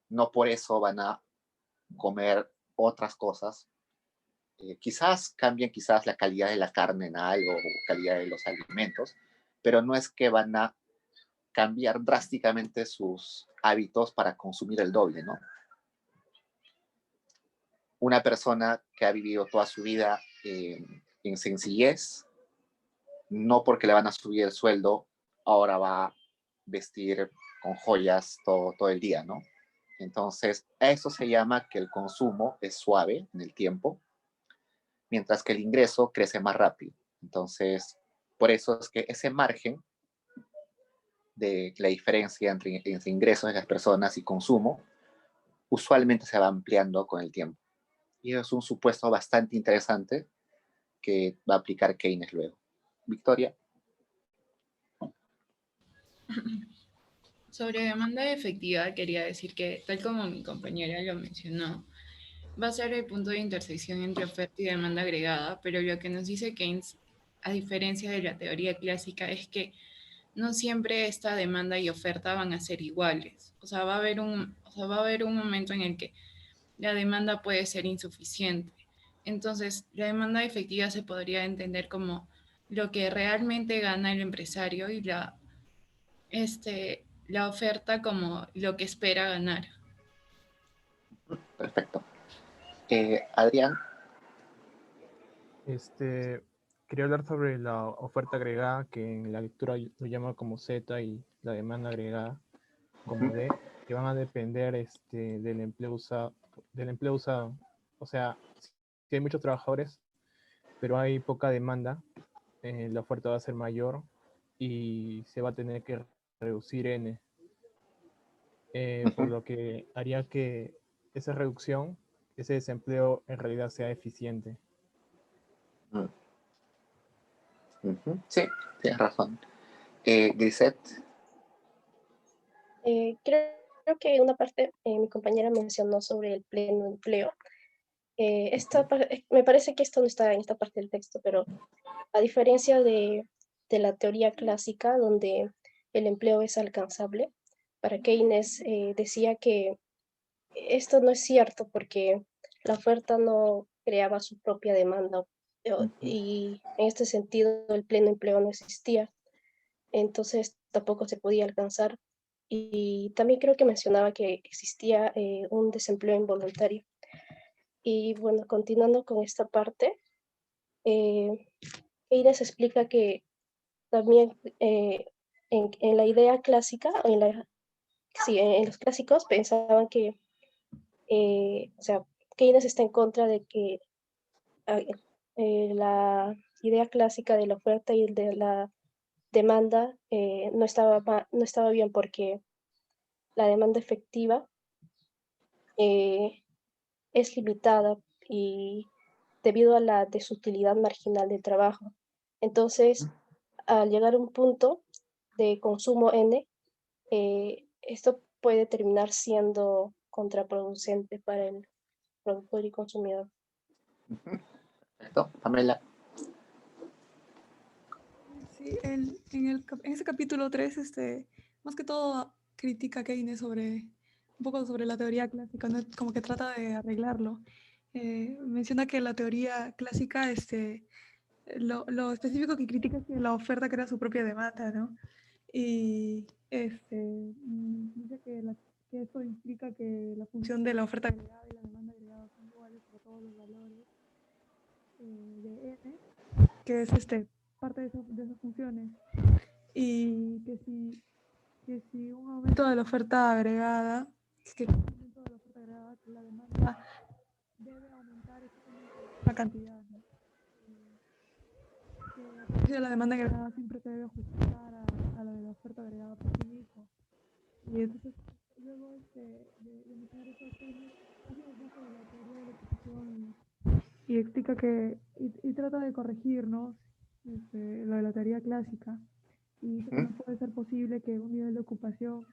no por eso van a comer otras cosas. Quizás cambien la calidad de la carne en algo, o calidad de los alimentos, pero no es que van a cambiar drásticamente sus hábitos para consumir el doble, ¿no? Una persona que ha vivido toda su vida en sencillez, no porque le van a subir el sueldo, ahora va a vestir con joyas todo el día, ¿no? Entonces, a eso se llama que el consumo es suave en el tiempo, mientras que el ingreso crece más rápido. Entonces, por eso es que ese margen de la diferencia entre ingresos de las personas y consumo usualmente se va ampliando con el tiempo. Y eso es un supuesto bastante interesante que va a aplicar Keynes luego. Victoria. Sobre demanda efectiva, quería decir que, tal como mi compañera lo mencionó, va a ser el punto de intersección entre oferta y demanda agregada, pero lo que nos dice Keynes, a diferencia de la teoría clásica, es que no siempre esta demanda y oferta van a ser iguales. O sea, va a haber un momento en el que la demanda puede ser insuficiente. Entonces, la demanda efectiva se podría entender como lo que realmente gana el empresario y la oferta como lo que espera ganar. Perfecto. Adrián. Quería hablar sobre la oferta agregada, que en la lectura lo llama como Z, y la demanda agregada como D, que van a depender del empleo usado. O sea, si hay muchos trabajadores, pero hay poca demanda, la oferta va a ser mayor y se va a tener que reducir N, por lo que haría que esa reducción, ese desempleo en realidad sea eficiente. Sí, tienes razón. Grisette. Creo que una parte mi compañera mencionó sobre el pleno empleo. Me parece que esto no está en esta parte del texto, pero a diferencia de la teoría clásica, donde el empleo es alcanzable, para Keynes decía que esto no es cierto porque la oferta no creaba su propia demanda y en este sentido el pleno empleo no existía, entonces tampoco se podía alcanzar. Y también creo que mencionaba que existía un desempleo involuntario. Y bueno, continuando con esta parte, Keynes explica que también en la idea clásica, en los clásicos pensaban que, o sea, Keynes está en contra de que la idea clásica de la oferta y de la demanda no estaba bien porque la demanda efectiva es limitada y debido a la desutilidad marginal del trabajo. Entonces, al llegar a un punto de consumo N, esto puede terminar siendo contraproducente para el productor y consumidor. Perfecto. Pamela. Sí, en ese capítulo 3, más que todo critica a Keynes un poco sobre la teoría clásica, ¿no? Como que trata de arreglarlo. Menciona que la teoría clásica, lo específico que critica es que la oferta crea su propia demanda, ¿no? Y dice que eso implica que la función de la oferta agregada y la demanda agregada son iguales para todos los valores de N, que es parte de esas funciones. Y que si un aumento de la oferta agregada, la demanda debe aumentar la cantidad, ¿no? Que el precio de la demanda agregada siempre se debe ajustar a la de la oferta agregada por sí mismo. Y entonces, luego de mencionar eso, hace desglose de la teoría de la ocupación y explica y trata de corregir, ¿no? Lo de la teoría clásica. Y dice que no puede ser posible que un nivel de ocupación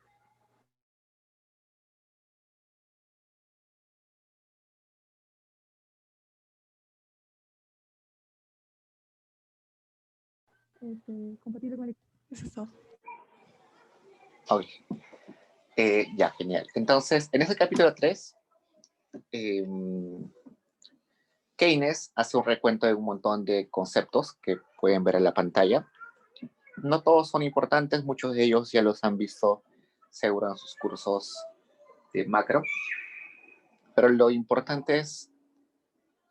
compatible con el... Eso es todo. Ok. Ya, genial. Entonces, en ese capítulo 3, Keynes hace un recuento de un montón de conceptos que pueden ver en la pantalla. No todos son importantes, muchos de ellos ya los han visto seguro en sus cursos de macro, pero lo importante es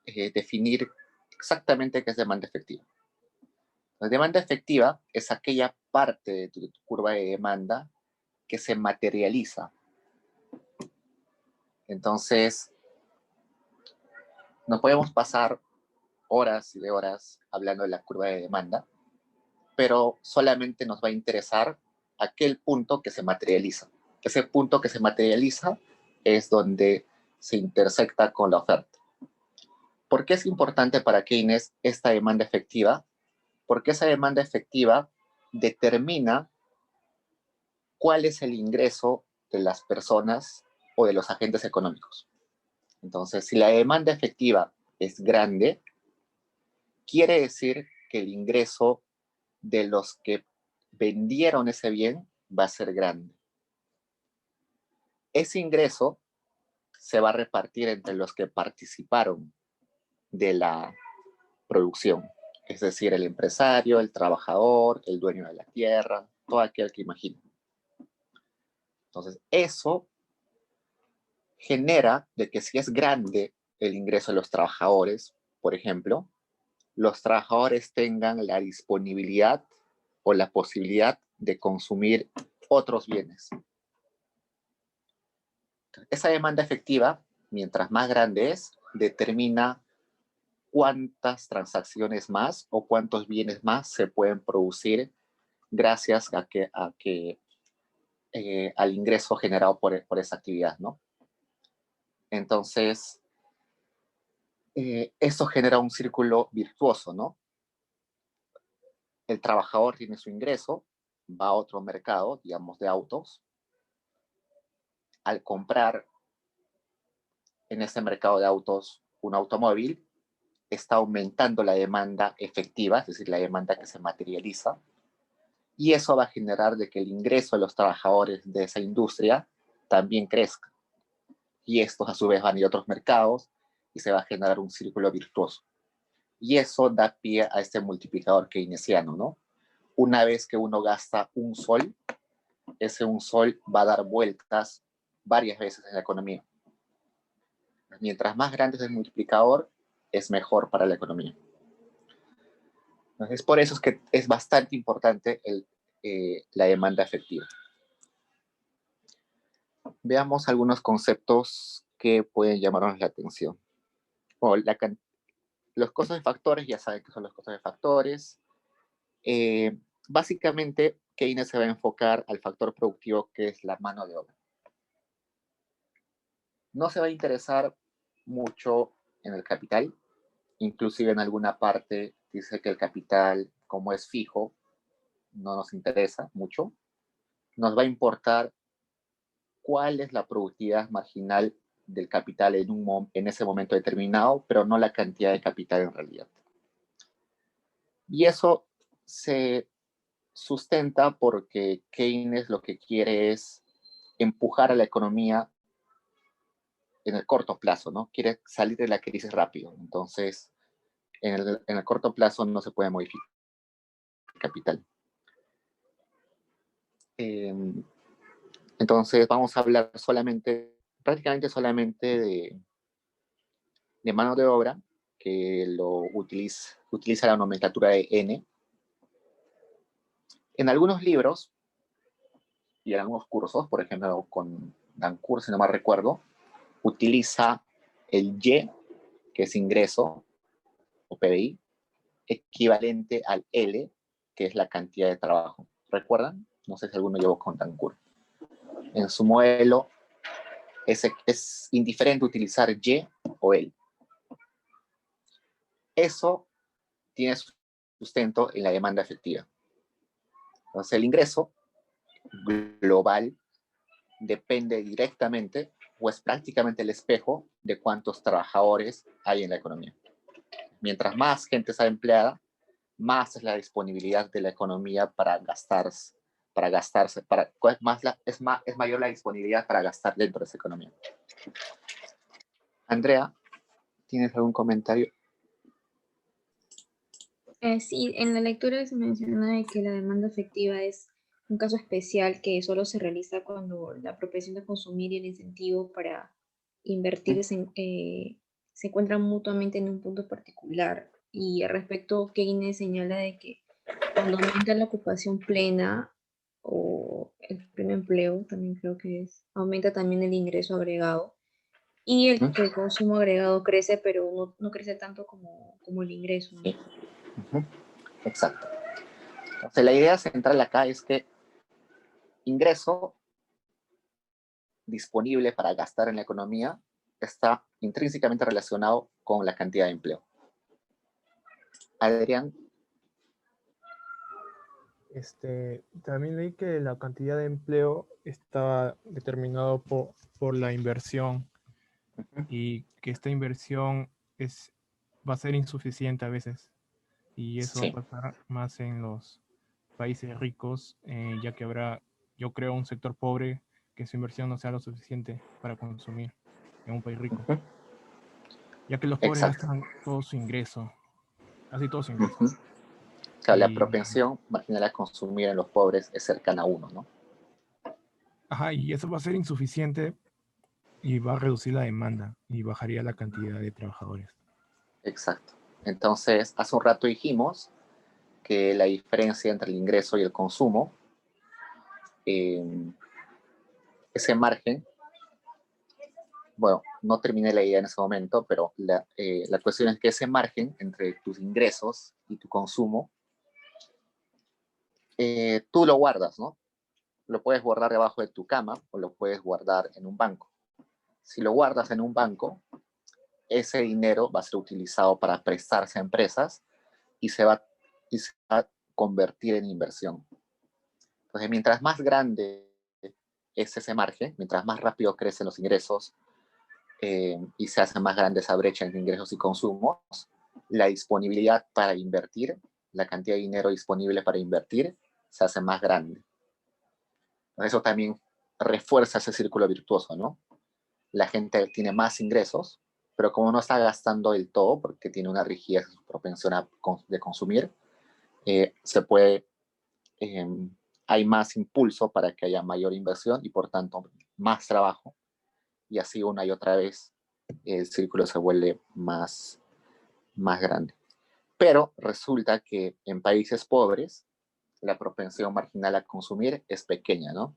definir exactamente qué es demanda efectiva. La demanda efectiva es aquella parte de tu curva de demanda que se materializa. Entonces, no podemos pasar horas y de horas hablando de la curva de demanda, pero solamente nos va a interesar aquel punto que se materializa. Ese punto que se materializa es donde se intersecta con la oferta. ¿Por qué es importante para Keynes esta demanda efectiva? Porque esa demanda efectiva determina cuál es el ingreso de las personas o de los agentes económicos. Entonces, si la demanda efectiva es grande, quiere decir que el ingreso de los que vendieron ese bien va a ser grande. Ese ingreso se va a repartir entre los que participaron de la producción, es decir, el empresario, el trabajador, el dueño de la tierra, todo aquel que imagine. Entonces, eso genera de que si es grande el ingreso de los trabajadores, por ejemplo, los trabajadores tengan la disponibilidad o la posibilidad de consumir otros bienes. Esa demanda efectiva, mientras más grande es, determina cuántas transacciones más o cuántos bienes más se pueden producir gracias al ingreso generado por esa actividad, ¿no? Entonces, eso genera un círculo virtuoso, ¿no? El trabajador tiene su ingreso, va a otro mercado, digamos, de autos. Al comprar en ese mercado de autos un automóvil, está aumentando la demanda efectiva, es decir, la demanda que se materializa, y eso va a generar de que el ingreso de los trabajadores de esa industria también crezca. Y estos a su vez van a ir a otros mercados y se va a generar un círculo virtuoso. Y eso da pie a este multiplicador keynesiano, ¿no? Una vez que uno gasta un sol, ese un sol va a dar vueltas varias veces en la economía. Mientras más grande es el multiplicador, es mejor para la economía. Entonces, por eso es que es bastante importante la demanda efectiva. Veamos algunos conceptos que pueden llamarnos la atención. Bueno, los costos de factores, ya saben qué son los costos de factores. Básicamente, Keynes se va a enfocar al factor productivo que es la mano de obra. No se va a interesar mucho en el capital, inclusive en alguna parte dice que el capital, como es fijo, no nos interesa mucho. Nos va a importar cuál es la productividad marginal del capital en ese momento determinado, pero no la cantidad de capital en realidad. Y eso se sustenta porque Keynes lo que quiere es empujar a la economía en el corto plazo, ¿no? Quiere salir de la crisis rápido. Entonces, en el corto plazo no se puede modificar el capital. Entonces, vamos a hablar prácticamente solamente de mano de obra, que lo utiliza la nomenclatura de N. En algunos libros y en algunos cursos, por ejemplo, con Dancourt, si no mal recuerdo, utiliza el Y, que es ingreso, o PBI, equivalente al L, que es la cantidad de trabajo. ¿Recuerdan? No sé si alguno llevó con Dancourt. En su modelo es indiferente utilizar Y o L. Eso tiene sustento en la demanda efectiva. Entonces, el ingreso global depende directamente o es prácticamente el espejo de cuántos trabajadores hay en la economía. Mientras más gente está empleada, más es la disponibilidad de la economía es mayor la disponibilidad para gastar dentro de esa economía. Andrea, ¿tienes algún comentario? Sí, en la lectura se menciona que la demanda efectiva es un caso especial que solo se realiza cuando la propensión de consumir y el incentivo para invertir se encuentran mutuamente en un punto particular. Y al respecto, Keynes señala de que cuando aumenta la ocupación plena o el pleno empleo, también creo que aumenta también el ingreso agregado. Y el consumo agregado crece, pero no crece tanto como el ingreso, ¿no? Exacto. Entonces, la idea central acá es que ingreso disponible para gastar en la economía está intrínsecamente relacionado con la cantidad de empleo. Adrián. También leí que la cantidad de empleo estaba determinado por la inversión y que esta inversión va a ser insuficiente a veces y eso va a pasar más en los países ricos, ya que habrá, yo creo, un sector pobre que su inversión no sea lo suficiente para consumir en un país rico, ya que los pobres gastan todo su ingreso, casi todo su ingreso. Claro, la propensión marginal a consumir en los pobres es cercana a 1, ¿no? Ajá, y eso va a ser insuficiente y va a reducir la demanda y bajaría la cantidad de trabajadores. Exacto. Entonces, hace un rato dijimos que la diferencia entre el ingreso y el consumo, ese margen, bueno, no terminé la idea en ese momento, pero la cuestión es que ese margen entre tus ingresos y tu consumo, tú lo guardas, ¿no? Lo puedes guardar debajo de tu cama o lo puedes guardar en un banco. Si lo guardas en un banco, ese dinero va a ser utilizado para prestarse a empresas y se va a convertir en inversión. Entonces, mientras más grande es ese margen, mientras más rápido crecen los ingresos y se hace más grande esa brecha entre ingresos y consumos, la disponibilidad para invertir, la cantidad de dinero disponible para invertir, se hace más grande. Eso también refuerza ese círculo virtuoso, ¿no? La gente tiene más ingresos, pero como no está gastando del todo, porque tiene una rigidez en su propensión de consumir, se puede, hay más impulso para que haya mayor inversión y por tanto más trabajo, y así una y otra vez el círculo se vuelve más grande. Pero resulta que en países pobres la propensión marginal a consumir es pequeña, ¿no?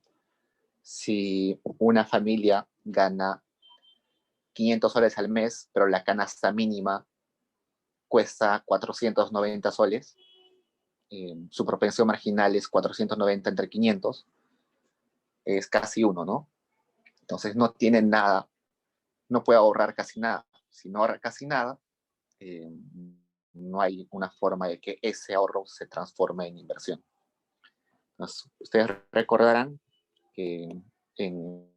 Si una familia gana 500 soles al mes, pero la canasta mínima cuesta 490 soles, su propensión marginal es 490 entre 500, es casi uno, ¿no? Entonces no tiene nada, no puede ahorrar casi nada. Si no ahorra casi nada, no hay una forma de que ese ahorro se transforme en inversión. Entonces, ustedes recordarán que en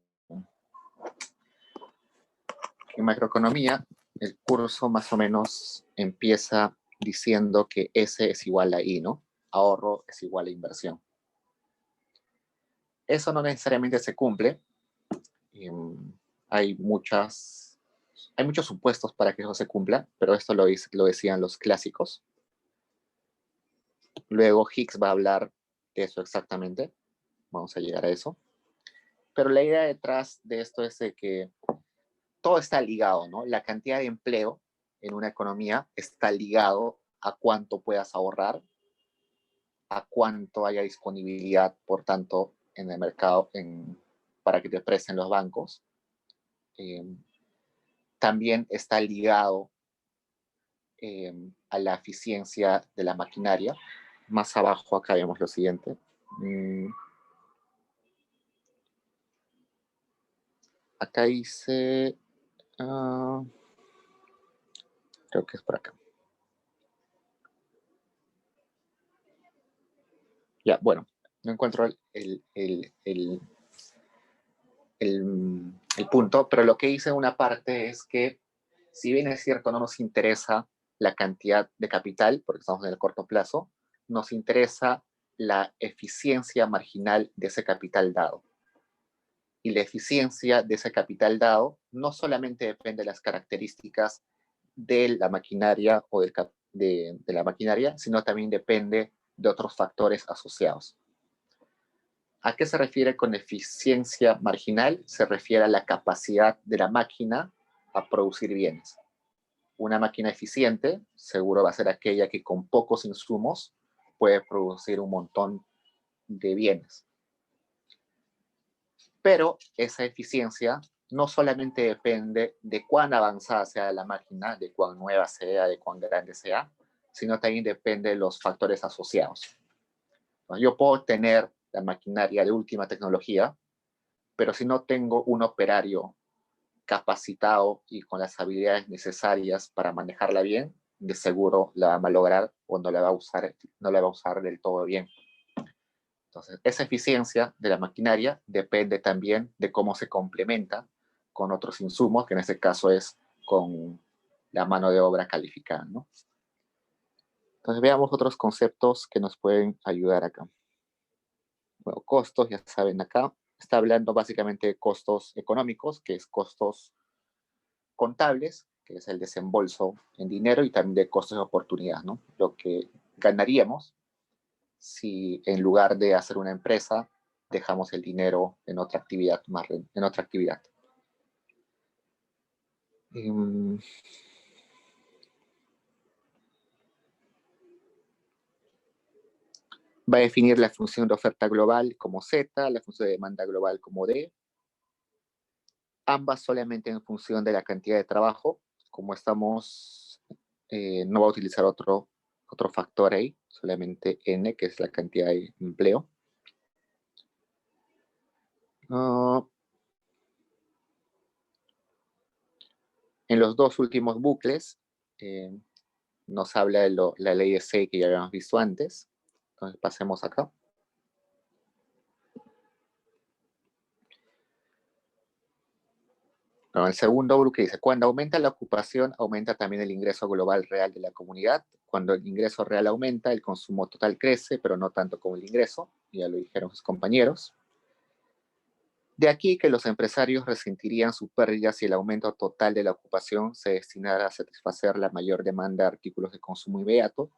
macroeconomía el curso más o menos empieza diciendo que S es igual a I, ¿no? Ahorro es igual a inversión. Eso no necesariamente se cumple. Hay muchos supuestos para que eso se cumpla, pero esto lo decían los clásicos. Luego Higgs va a hablar de eso exactamente. Vamos a llegar a eso. Pero la idea detrás de esto es de que todo está ligado, ¿no? La cantidad de empleo en una economía está ligado a cuánto puedas ahorrar, a cuánto haya disponibilidad, por tanto, en el mercado para que te presten los bancos. También está ligado a la eficiencia de la maquinaria. Más abajo acá vemos lo siguiente. Acá dice... creo que es por acá. Ya, bueno, no encuentro el punto, pero lo que hice en una parte es que, si bien es cierto, no nos interesa la cantidad de capital, porque estamos en el corto plazo, nos interesa la eficiencia marginal de ese capital dado. Y la eficiencia de ese capital dado no solamente depende de las características de la maquinaria o de la maquinaria, sino también depende de otros factores asociados. ¿A qué se refiere con eficiencia marginal? Se refiere a la capacidad de la máquina a producir bienes. Una máquina eficiente seguro va a ser aquella que con pocos insumos puede producir un montón de bienes. Pero esa eficiencia no solamente depende de cuán avanzada sea la máquina, de cuán nueva sea, de cuán grande sea, sino también depende de los factores asociados. Yo puedo tener la maquinaria de última tecnología, pero si no tengo un operario capacitado y con las habilidades necesarias para manejarla bien, de seguro la va a malograr o no la va a usar del todo bien. Entonces, esa eficiencia de la maquinaria depende también de cómo se complementa con otros insumos, que en este caso es con la mano de obra calificada, ¿no? Entonces, veamos otros conceptos que nos pueden ayudar acá. Bueno, costos, ya saben acá, está hablando básicamente de costos económicos, que es costos contables, que es el desembolso en dinero, y también de costos de oportunidad, ¿no? Lo que ganaríamos si en lugar de hacer una empresa, dejamos el dinero en otra actividad. Va a definir la función de oferta global como Z, la función de demanda global como D. ambas solamente en función de la cantidad de trabajo. Como estamos, no va a utilizar otro factor ahí, solamente n, que es la cantidad de empleo. En los dos últimos bucles nos habla de la ley de Say que ya habíamos visto antes. Entonces pasemos acá. Bueno, el segundo bucle dice, cuando aumenta la ocupación, aumenta también el ingreso global real de la comunidad. Cuando el ingreso real aumenta, el consumo total crece, pero no tanto como el ingreso. Ya lo dijeron sus compañeros. De aquí que los empresarios resentirían su pérdida si el aumento total de la ocupación se destinara a satisfacer la mayor demanda de artículos de consumo inmediato.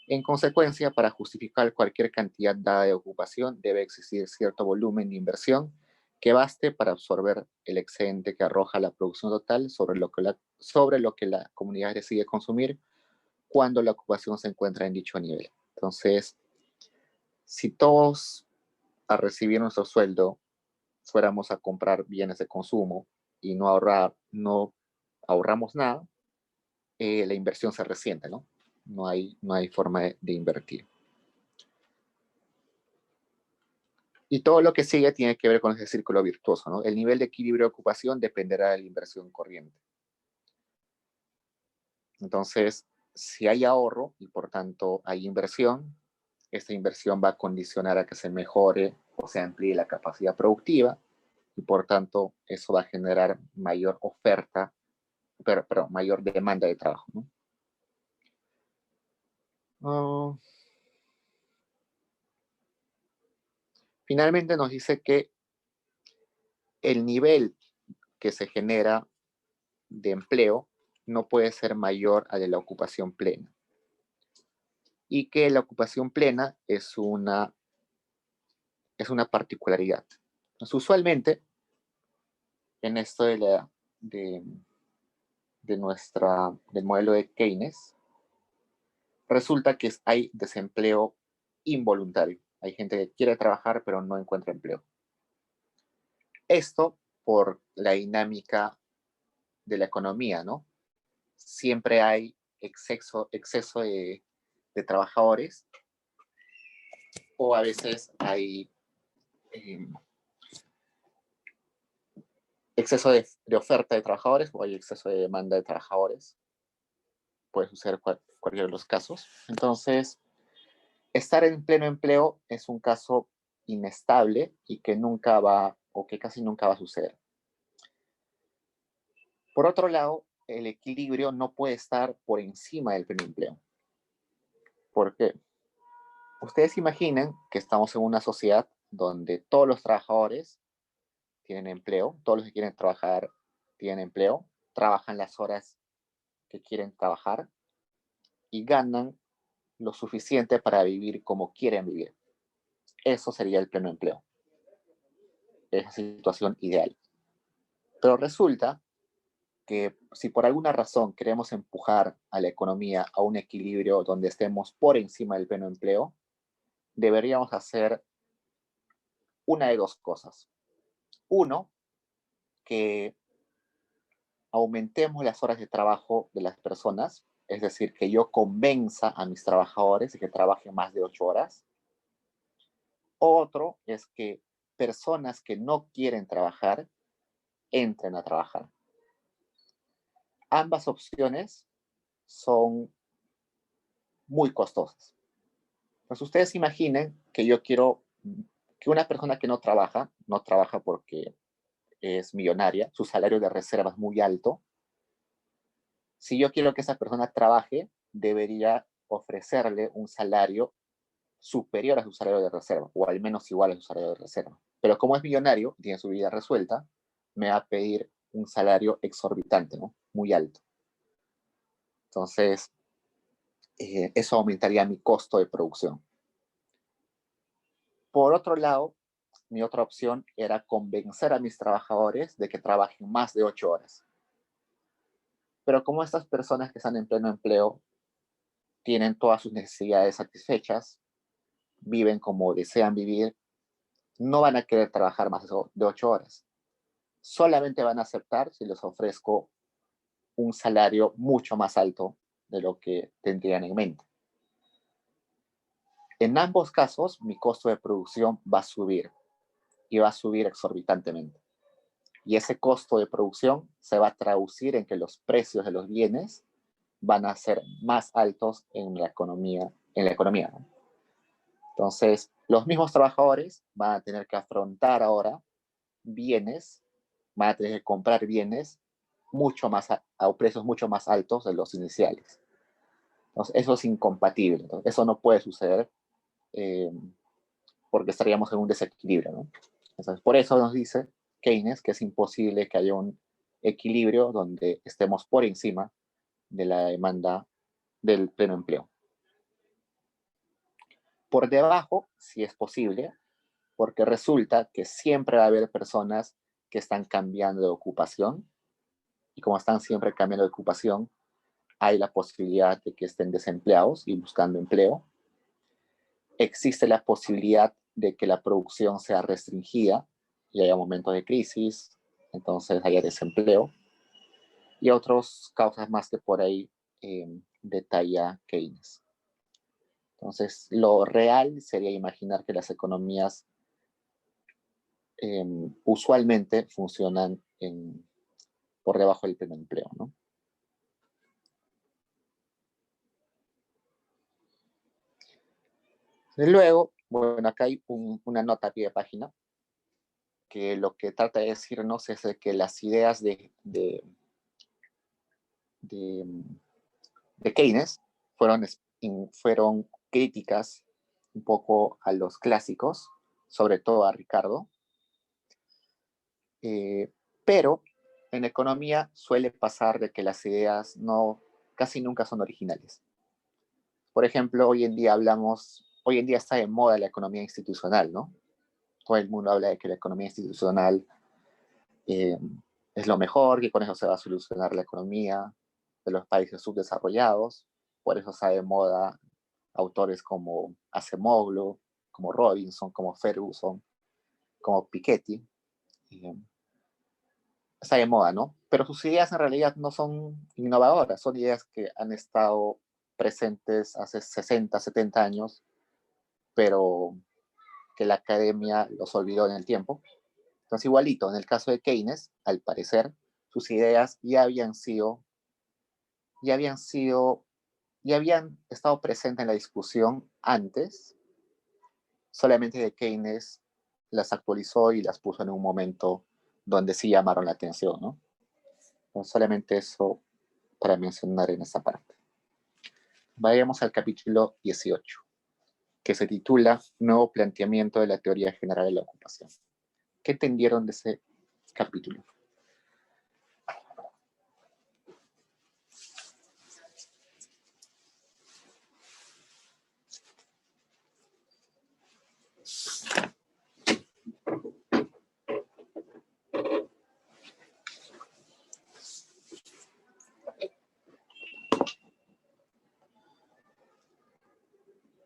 En consecuencia, para justificar cualquier cantidad dada de ocupación, debe existir cierto volumen de inversión que baste para absorber el excedente que arroja la producción total sobre lo que la comunidad decide consumir cuando la ocupación se encuentra en dicho nivel. Entonces, si todos a recibir nuestro sueldo fuéramos a comprar bienes de consumo y no ahorramos nada, la inversión se resiente, ¿no? No hay forma de invertir. Y todo lo que sigue tiene que ver con ese círculo virtuoso, ¿no? El nivel de equilibrio de ocupación dependerá de la inversión corriente. Entonces, si hay ahorro y por tanto hay inversión, esta inversión va a condicionar a que se mejore o se amplíe la capacidad productiva y por tanto eso va a generar mayor oferta, pero mayor demanda de trabajo, ¿no? Finalmente nos dice que el nivel que se genera de empleo no puede ser mayor al de la ocupación plena. Y que la ocupación plena es una particularidad. Entonces, usualmente, en esto del modelo de Keynes, resulta que hay desempleo involuntario. Hay gente que quiere trabajar pero no encuentra empleo. Esto por la dinámica de la economía, ¿no? Siempre hay exceso de trabajadores o a veces hay exceso de oferta de trabajadores o hay exceso de demanda de trabajadores. Puede suceder cualquiera de los casos. Entonces, estar en pleno empleo es un caso inestable y que nunca va, o que casi nunca va a suceder. Por otro lado, el equilibrio no puede estar por encima del pleno empleo. ¿Por qué? Ustedes imaginen que estamos en una sociedad donde todos los trabajadores tienen empleo, todos los que quieren trabajar tienen empleo, trabajan las horas que quieren trabajar y ganan lo suficiente para vivir como quieren vivir. Eso sería el pleno empleo. Esa situación ideal. Pero resulta que si por alguna razón queremos empujar a la economía a un equilibrio donde estemos por encima del pleno empleo, deberíamos hacer una de dos cosas. Uno, que aumentemos las horas de trabajo de las personas, es decir, que yo convenza a mis trabajadores de que trabajen más de 8 horas. Otro es que personas que no quieren trabajar entren a trabajar. Ambas opciones son muy costosas. Pues ustedes imaginen que yo quiero que una persona que no trabaja porque es millonaria, su salario de reserva es muy alto. Si yo quiero que esa persona trabaje, debería ofrecerle un salario superior a su salario de reserva, o al menos igual a su salario de reserva. Pero como es millonario, tiene su vida resuelta, me va a pedir un salario exorbitante, ¿no? Muy alto. Entonces, eso aumentaría mi costo de producción. Por otro lado, mi otra opción era convencer a mis trabajadores de que trabajen más de 8 horas. Pero como estas personas que están en pleno empleo tienen todas sus necesidades satisfechas, viven como desean vivir, no van a querer trabajar más de 8 horas. solamente van a aceptar si les ofrezco un salario mucho más alto de lo que tendrían en mente. En ambos casos, mi costo de producción va a subir y va a subir exorbitantemente. Y ese costo de producción se va a traducir en que los precios de los bienes van a ser más altos en la economía. ¿No? Entonces, los mismos trabajadores van a tener que afrontar ahora bienes, van a tener que comprar bienes mucho más a precios mucho más altos de los iniciales. Entonces, eso es incompatible. Entonces, eso no puede suceder porque estaríamos en un desequilibrio, ¿no? Entonces, por eso nos dice Keynes que es imposible que haya un equilibrio donde estemos por encima de la demanda del pleno empleo. Por debajo, sí es posible, porque resulta que siempre va a haber personas que están cambiando de ocupación, y como están siempre cambiando de ocupación, hay la posibilidad de que estén desempleados y buscando empleo. Existe la posibilidad de que la producción sea restringida y haya momentos de crisis, entonces haya desempleo, y otras causas más que por ahí detalla Keynes. Entonces, lo real sería imaginar que las economías usualmente funcionan por debajo del pleno empleo, ¿no? Luego, bueno, acá hay una nota a pie de página que lo que trata de decirnos es de que las ideas de Keynes fueron críticas un poco a los clásicos, sobre todo a Ricardo, pero en economía suele pasar de que las ideas casi nunca son originales. Por ejemplo, hoy en día está de moda la economía institucional, ¿no? Todo el mundo habla de que la economía institucional es lo mejor, que con eso se va a solucionar la economía de los países subdesarrollados. Por eso está de moda autores como Acemoglu, como Robinson, como Ferguson, como Piketty. Está de moda, ¿no? Pero sus ideas en realidad no son innovadoras, son ideas que han estado presentes hace 60, 70 años, pero que la academia los olvidó en el tiempo. Entonces, igualito, en el caso de Keynes, al parecer, sus ideas ya habían estado presentes en la discusión antes, solamente que Keynes las actualizó y las puso en un momento donde sí llamaron la atención, ¿no? Entonces, solamente eso para mencionar en esa parte. Vayamos al capítulo 18, que se titula Nuevo planteamiento de la teoría general de la ocupación. ¿Qué entendieron de ese capítulo?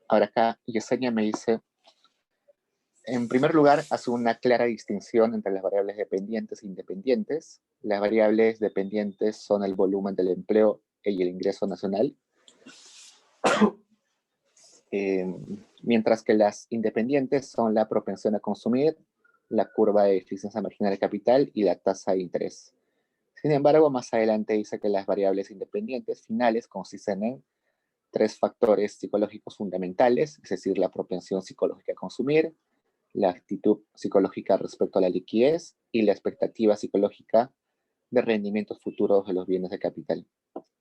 Ahora acá Yesenia me dice, en primer lugar, hace una clara distinción entre las variables dependientes e independientes. Las variables dependientes son el volumen del empleo y el ingreso nacional, mientras que las independientes son la propensión a consumir, la curva de eficiencia marginal de capital y la tasa de interés. Sin embargo, más adelante dice que las variables independientes finales consisten en 3 factores psicológicos fundamentales, es decir, la propensión psicológica a consumir, la actitud psicológica respecto a la liquidez y la expectativa psicológica de rendimientos futuros de los bienes de capital.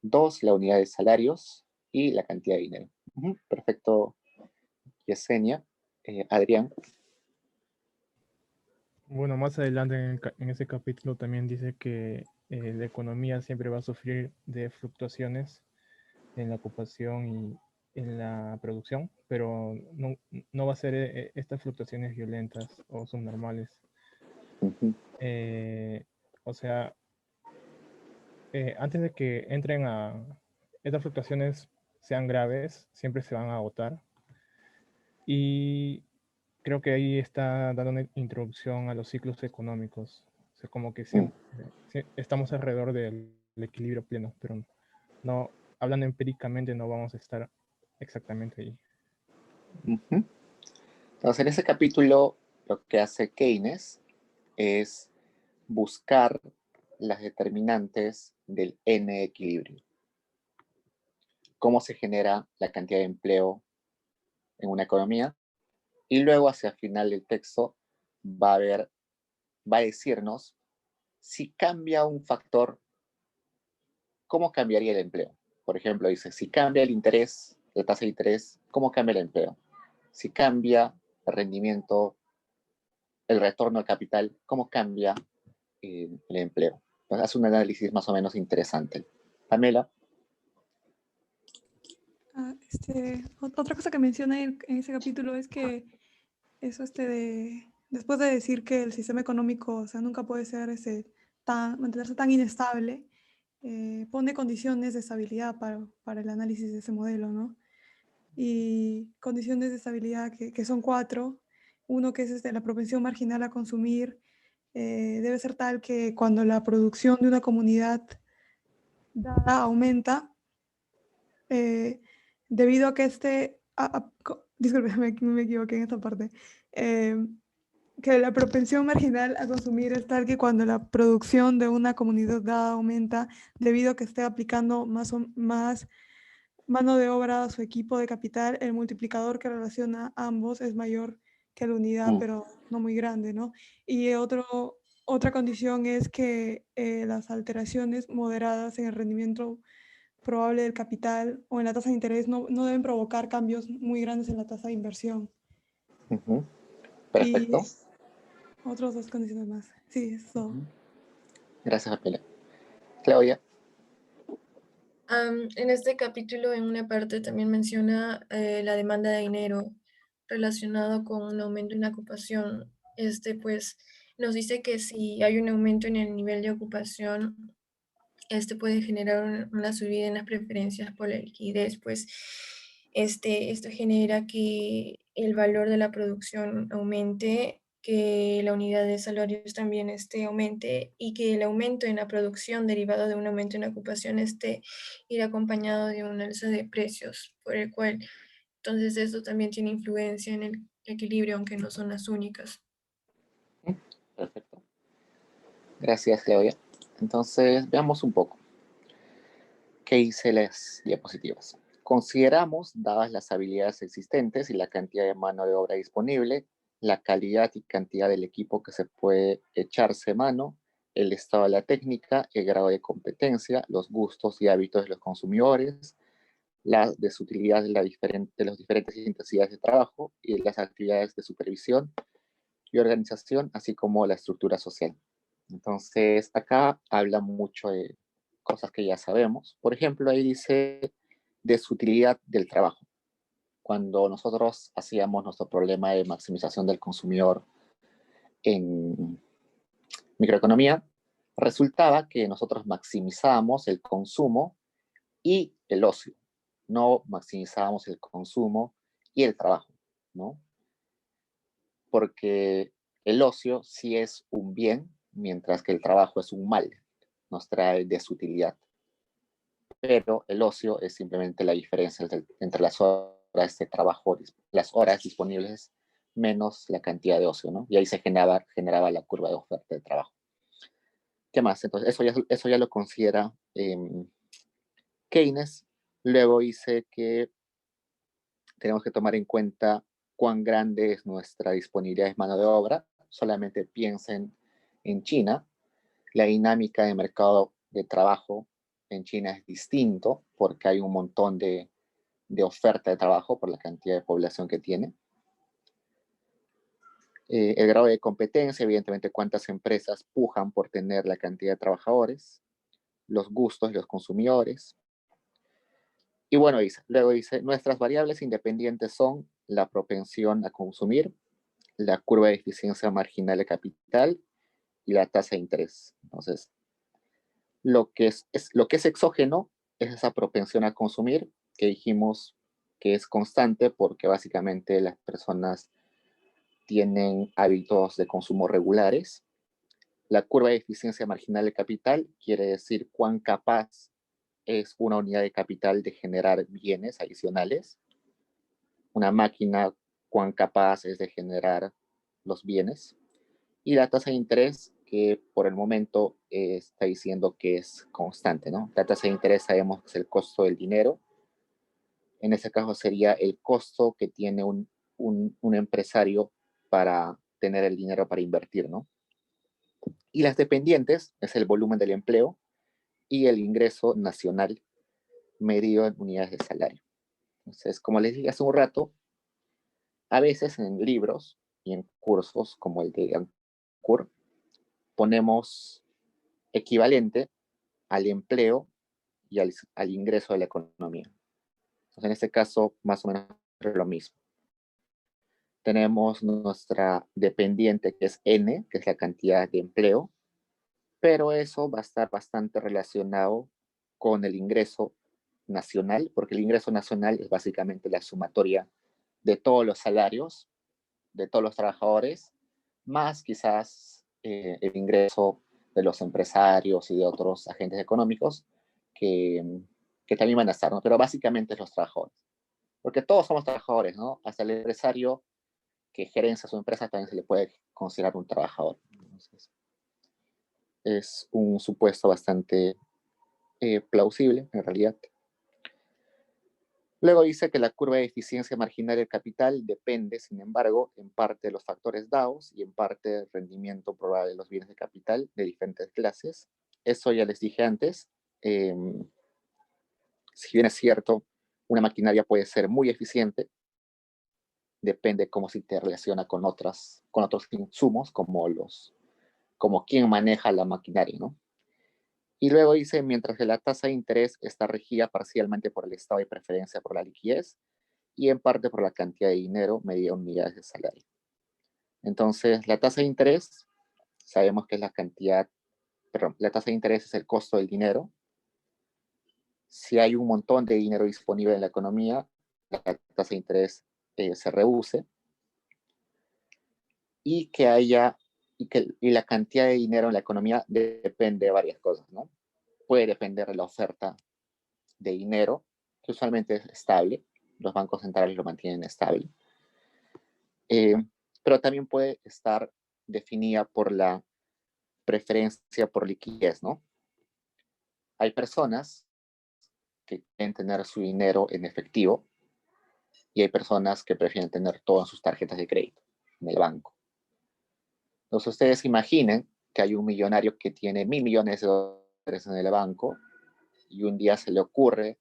2, la unidad de salarios y la cantidad de dinero. Perfecto, Yesenia. Adrián. Bueno, más adelante en ese capítulo también dice que la economía siempre va a sufrir de fluctuaciones en la ocupación y en la producción, pero no va a ser estas fluctuaciones violentas o subnormales. O sea, antes de que entren a estas fluctuaciones sean graves, siempre se van a agotar. Y creo que ahí está dando una introducción a los ciclos económicos. O sea, como que siempre, estamos alrededor del equilibrio pleno, pero no, hablando empíricamente, no vamos a estar exactamente ahí. Ujú. Entonces, en ese capítulo, lo que hace Keynes es buscar las determinantes del N equilibrio. Cómo se genera la cantidad de empleo en una economía. Y luego, hacia el final del texto, va a decirnos si cambia un factor, ¿cómo cambiaría el empleo? Por ejemplo, dice, si cambia el interés, la tasa de interés, ¿cómo cambia el empleo? Si cambia el rendimiento, el retorno al capital, ¿cómo cambia el empleo? Entonces, hace un análisis más o menos interesante. Pamela. Otra cosa que menciona en ese capítulo es que eso después de decir que el sistema económico, o sea, nunca puede ser mantenerse tan inestable, pone condiciones de estabilidad para el análisis de ese modelo, ¿no? Y condiciones de estabilidad que son 4. Uno que es la propensión marginal a consumir, debe ser tal que cuando la producción de una comunidad dada aumenta, debido a que disculpe, me equivoqué en esta parte, que la propensión marginal a consumir es tal que cuando la producción de una comunidad dada aumenta, debido a que esté aplicando más mano de obra a su equipo de capital, el multiplicador que relaciona ambos es mayor que la unidad, pero no muy grande, ¿no? Y otra condición es que las alteraciones moderadas en el rendimiento probable del capital o en la tasa de interés no deben provocar cambios muy grandes en la tasa de inversión. Perfecto. Y otras 2 condiciones más. Sí, eso. Gracias, Pamela. Claudia. En este capítulo, en una parte, también menciona la demanda de dinero relacionado con un aumento en la ocupación. Pues, nos dice que si hay un aumento en el nivel de ocupación, puede generar una subida en las preferencias por la liquidez, pues esto genera que el valor de la producción aumente, que la unidad de salarios también aumente y que el aumento en la producción derivado de un aumento en la ocupación ir acompañado de un alza de precios, por el cual entonces esto también tiene influencia en el equilibrio, aunque no son las únicas. Perfecto. Gracias, Claudia. Entonces, veamos un poco qué hice las diapositivas. Consideramos, dadas las habilidades existentes y la cantidad de mano de obra disponible, la calidad y cantidad del equipo que se puede echarse mano, el estado de la técnica, el grado de competencia, los gustos y hábitos de los consumidores, la desutilidad de las diferentes intensidades de trabajo y las actividades de supervisión y organización, así como la estructura social. Entonces, acá habla mucho de cosas que ya sabemos. Por ejemplo, ahí dice desutilidad del trabajo. Cuando nosotros hacíamos nuestro problema de maximización del consumidor en microeconomía, resultaba que nosotros maximizábamos el consumo y el ocio, no maximizábamos el consumo y el trabajo, ¿no? Porque el ocio sí es un bien, mientras que el trabajo es un mal, nos trae desutilidad. Pero el ocio es simplemente la diferencia entre las horas de trabajo, las horas disponibles menos la cantidad de ocio, ¿no? Y ahí se generaba la curva de oferta de trabajo. ¿Qué más? Entonces, eso ya lo considera Keynes. Luego dice que tenemos que tomar en cuenta cuán grande es nuestra disponibilidad de mano de obra. Solamente piensen en China. La dinámica de mercado de trabajo en China es distinto porque hay un montón de oferta de trabajo por la cantidad de población que tiene. El grado de competencia, evidentemente cuántas empresas pujan por tener la cantidad de trabajadores, los gustos de los consumidores. Y bueno, luego dice, nuestras variables independientes son la propensión a consumir, la curva de eficiencia marginal de capital y la tasa de interés. Entonces, lo que es exógeno es esa propensión a consumir, que dijimos que es constante porque básicamente las personas tienen hábitos de consumo regulares. La curva de eficiencia marginal de capital quiere decir cuán capaz es una unidad de capital de generar bienes adicionales. Una máquina, cuán capaz es de generar los bienes. Y la tasa de interés, que por el momento está diciendo que es constante, ¿no? La tasa de interés sabemos que es el costo del dinero. En ese caso sería el costo que tiene un empresario para tener el dinero para invertir, ¿no? Y las dependientes es el volumen del empleo y el ingreso nacional medido en unidades de salario. Entonces, como les dije hace un rato, a veces en libros y en cursos como el de Gancourt, ponemos equivalente al empleo y al ingreso de la economía. Entonces, en este caso, más o menos es lo mismo. Tenemos nuestra dependiente, que es N, que es la cantidad de empleo, pero eso va a estar bastante relacionado con el ingreso nacional, porque el ingreso nacional es básicamente la sumatoria de todos los salarios, de todos los trabajadores, más quizás el ingreso de los empresarios y de otros agentes económicos que también van a estar, ¿no? Pero básicamente es los trabajadores. Porque todos somos trabajadores, ¿no? Hasta el empresario que gerencia su empresa también se le puede considerar un trabajador. Entonces, es un supuesto bastante plausible, en realidad. Luego dice que la curva de eficiencia marginal del capital depende, sin embargo, en parte de los factores dados y en parte del rendimiento probable de los bienes de capital de diferentes clases. Eso ya les dije antes. Si bien es cierto, una maquinaria puede ser muy eficiente, depende cómo se interrelaciona con otros insumos, como quién maneja la maquinaria, ¿no? Y luego dice, mientras que la tasa de interés está regida parcialmente por el estado de preferencia por la liquidez y en parte por la cantidad de dinero medida en unidades de salario. Entonces, la tasa de interés, sabemos que es la cantidad, perdón, la tasa de interés es el costo del dinero. Si hay un montón de dinero disponible en la economía, la tasa de interés se reduce. Y la cantidad de dinero en la economía depende de varias cosas, ¿no? Puede depender de la oferta de dinero, que usualmente es estable. Los bancos centrales lo mantienen estable. Pero también puede estar definida por la preferencia por liquidez, ¿no? Hay personas que quieren tener su dinero en efectivo y hay personas que prefieren tener todo en sus tarjetas de crédito, en el banco. Entonces ustedes imaginen que hay un millonario que tiene $1.000 millones en el banco y un día se le ocurre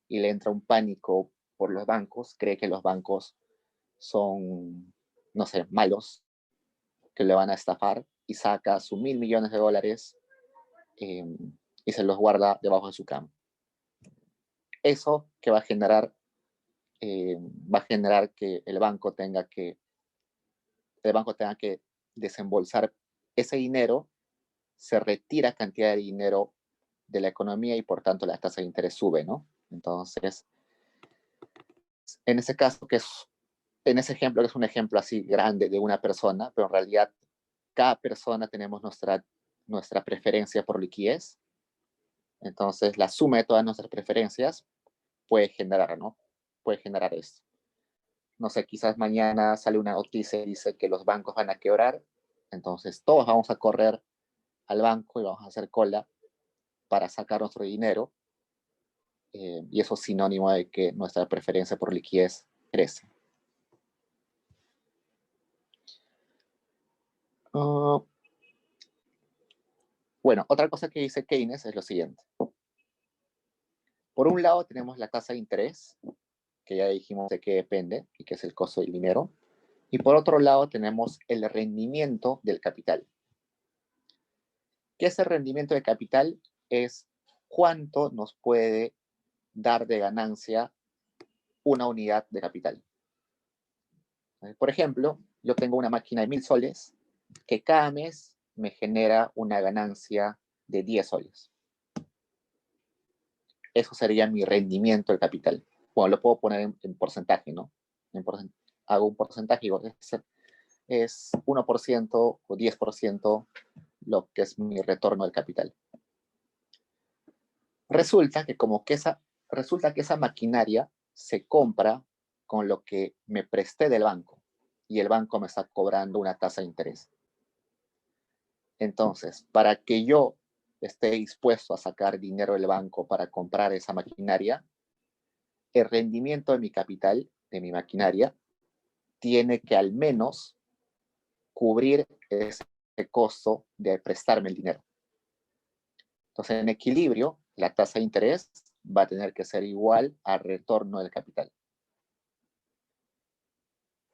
y le entra un pánico por los bancos, cree que los bancos son, no sé, malos, que le van a estafar y saca sus $1.000 millones y se los guarda debajo de su cama. Eso que va a generar que el banco tenga que desembolsar ese dinero, se retira cantidad de dinero de la economía y por tanto la tasa de interés sube, ¿no? Entonces, en ese caso, en ese ejemplo, que es un ejemplo así grande de una persona, pero en realidad cada persona tenemos nuestra preferencia por liquidez. Entonces, la suma de todas nuestras preferencias puede generar, ¿no? Puede generar esto. No sé, quizás mañana sale una noticia y dice que los bancos van a quebrar, entonces todos vamos a correr al banco y vamos a hacer cola para sacar nuestro dinero, y eso es sinónimo de que nuestra preferencia por liquidez crece. Bueno, otra cosa que dice Keynes es lo siguiente. Por un lado tenemos la tasa de interés, que ya dijimos de qué depende y que es el costo del dinero. Y por otro lado tenemos el rendimiento del capital. ¿Qué es el rendimiento del capital? Es cuánto nos puede dar de ganancia una unidad de capital. Por ejemplo, yo tengo una máquina de 1.000 soles que cada mes me genera una ganancia de 10 soles. Eso sería mi rendimiento del capital. Bueno, lo puedo poner en porcentaje, ¿no? Hago un porcentaje y digo, es 1% o 10% lo que es mi retorno del capital. Resulta que esa maquinaria se compra con lo que me presté del banco y el banco me está cobrando una tasa de interés. Entonces, para que yo esté dispuesto a sacar dinero del banco para comprar esa maquinaria, el rendimiento de mi capital, de mi maquinaria, tiene que al menos cubrir ese costo de prestarme el dinero. Entonces, en equilibrio, la tasa de interés va a tener que ser igual al retorno del capital.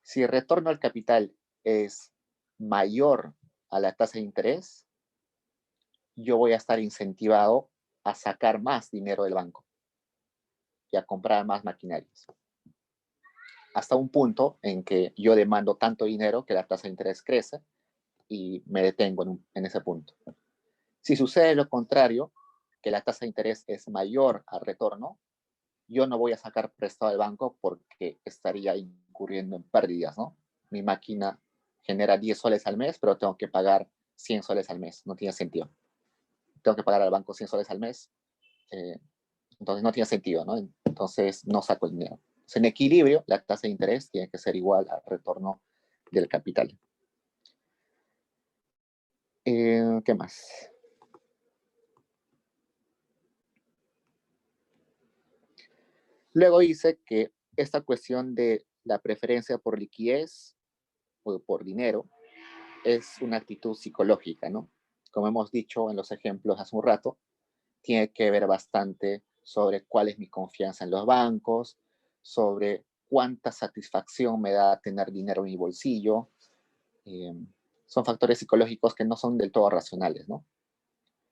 Si el retorno al capital es mayor a la tasa de interés, yo voy a estar incentivado a sacar más dinero del banco y a comprar más maquinarias. Hasta un punto en que yo demando tanto dinero que la tasa de interés crece y me detengo en ese punto. Si sucede lo contrario, que la tasa de interés es mayor al retorno, yo no voy a sacar prestado al banco porque estaría incurriendo en pérdidas, ¿no? Mi máquina genera 10 soles al mes, pero tengo que pagar 100 soles al mes. No tiene sentido. Tengo que pagar al banco 100 soles al mes. Entonces no tiene sentido, ¿no? Entonces no saco el dinero. Entonces, en equilibrio, la tasa de interés tiene que ser igual al retorno del capital. ¿Qué más? Luego dice que esta cuestión de la preferencia por liquidez o por dinero es una actitud psicológica, ¿no? Como hemos dicho en los ejemplos hace un rato, tiene que ver bastante sobre cuál es mi confianza en los bancos, sobre cuánta satisfacción me da tener dinero en mi bolsillo. Son factores psicológicos que no son del todo racionales, ¿no?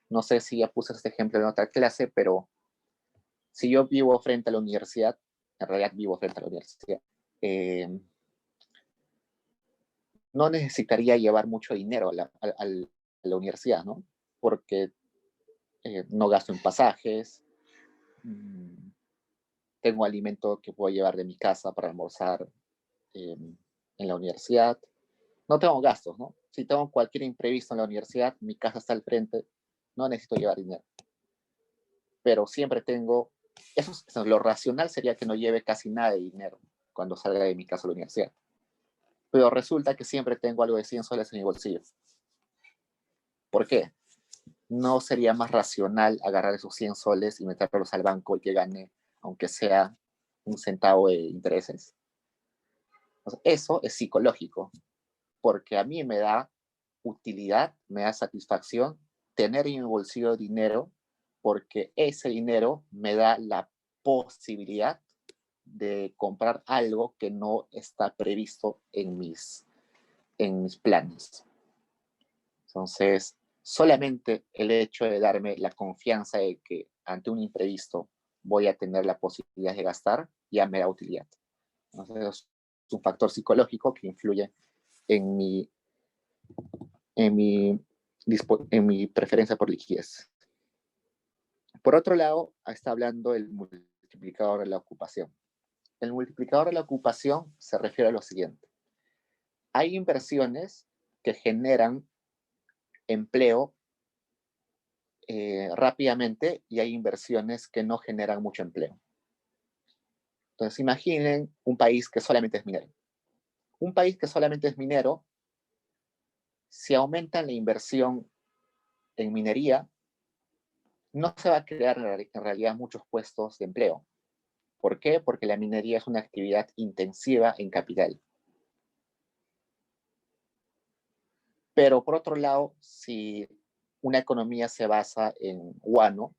No sé si ya puse este ejemplo en otra clase, pero si yo vivo frente a la universidad, en realidad vivo frente a la universidad, no necesitaría llevar mucho dinero a la universidad, ¿no? Porque no gasto en pasajes, tengo alimento que puedo llevar de mi casa para almorzar en la universidad. No tengo gastos, ¿no? Si tengo cualquier imprevisto en la universidad, mi casa está al frente, no necesito llevar dinero. Pero siempre tengo, eso, lo racional sería que no lleve casi nada de dinero cuando salga de mi casa a la universidad. Pero resulta que siempre tengo algo de 100 soles en mi bolsillo. ¿Por qué? ¿No sería más racional agarrar esos 100 soles y meterlos al banco y que gane, aunque sea un centavo de intereses? Entonces, eso es psicológico, porque a mí me da utilidad, me da satisfacción tener en mi bolsillo dinero, porque ese dinero me da la posibilidad de comprar algo que no está previsto en mis planes. Entonces, solamente el hecho de darme la confianza de que ante un imprevisto voy a tener la posibilidad de gastar, ya me da utilidad. Entonces, es un factor psicológico que influye en mi preferencia por liquidez. Por otro lado, está hablando el multiplicador de la ocupación. El multiplicador de la ocupación se refiere a lo siguiente. Hay inversiones que generan empleo rápidamente y hay inversiones que no generan mucho empleo. Entonces, imaginen un país que solamente es minero. Un país que solamente es minero, si aumentan la inversión en minería, no se va a crear en realidad muchos puestos de empleo. ¿Por qué? Porque la minería es una actividad intensiva en capital. Pero por otro lado, si una economía se basa en guano,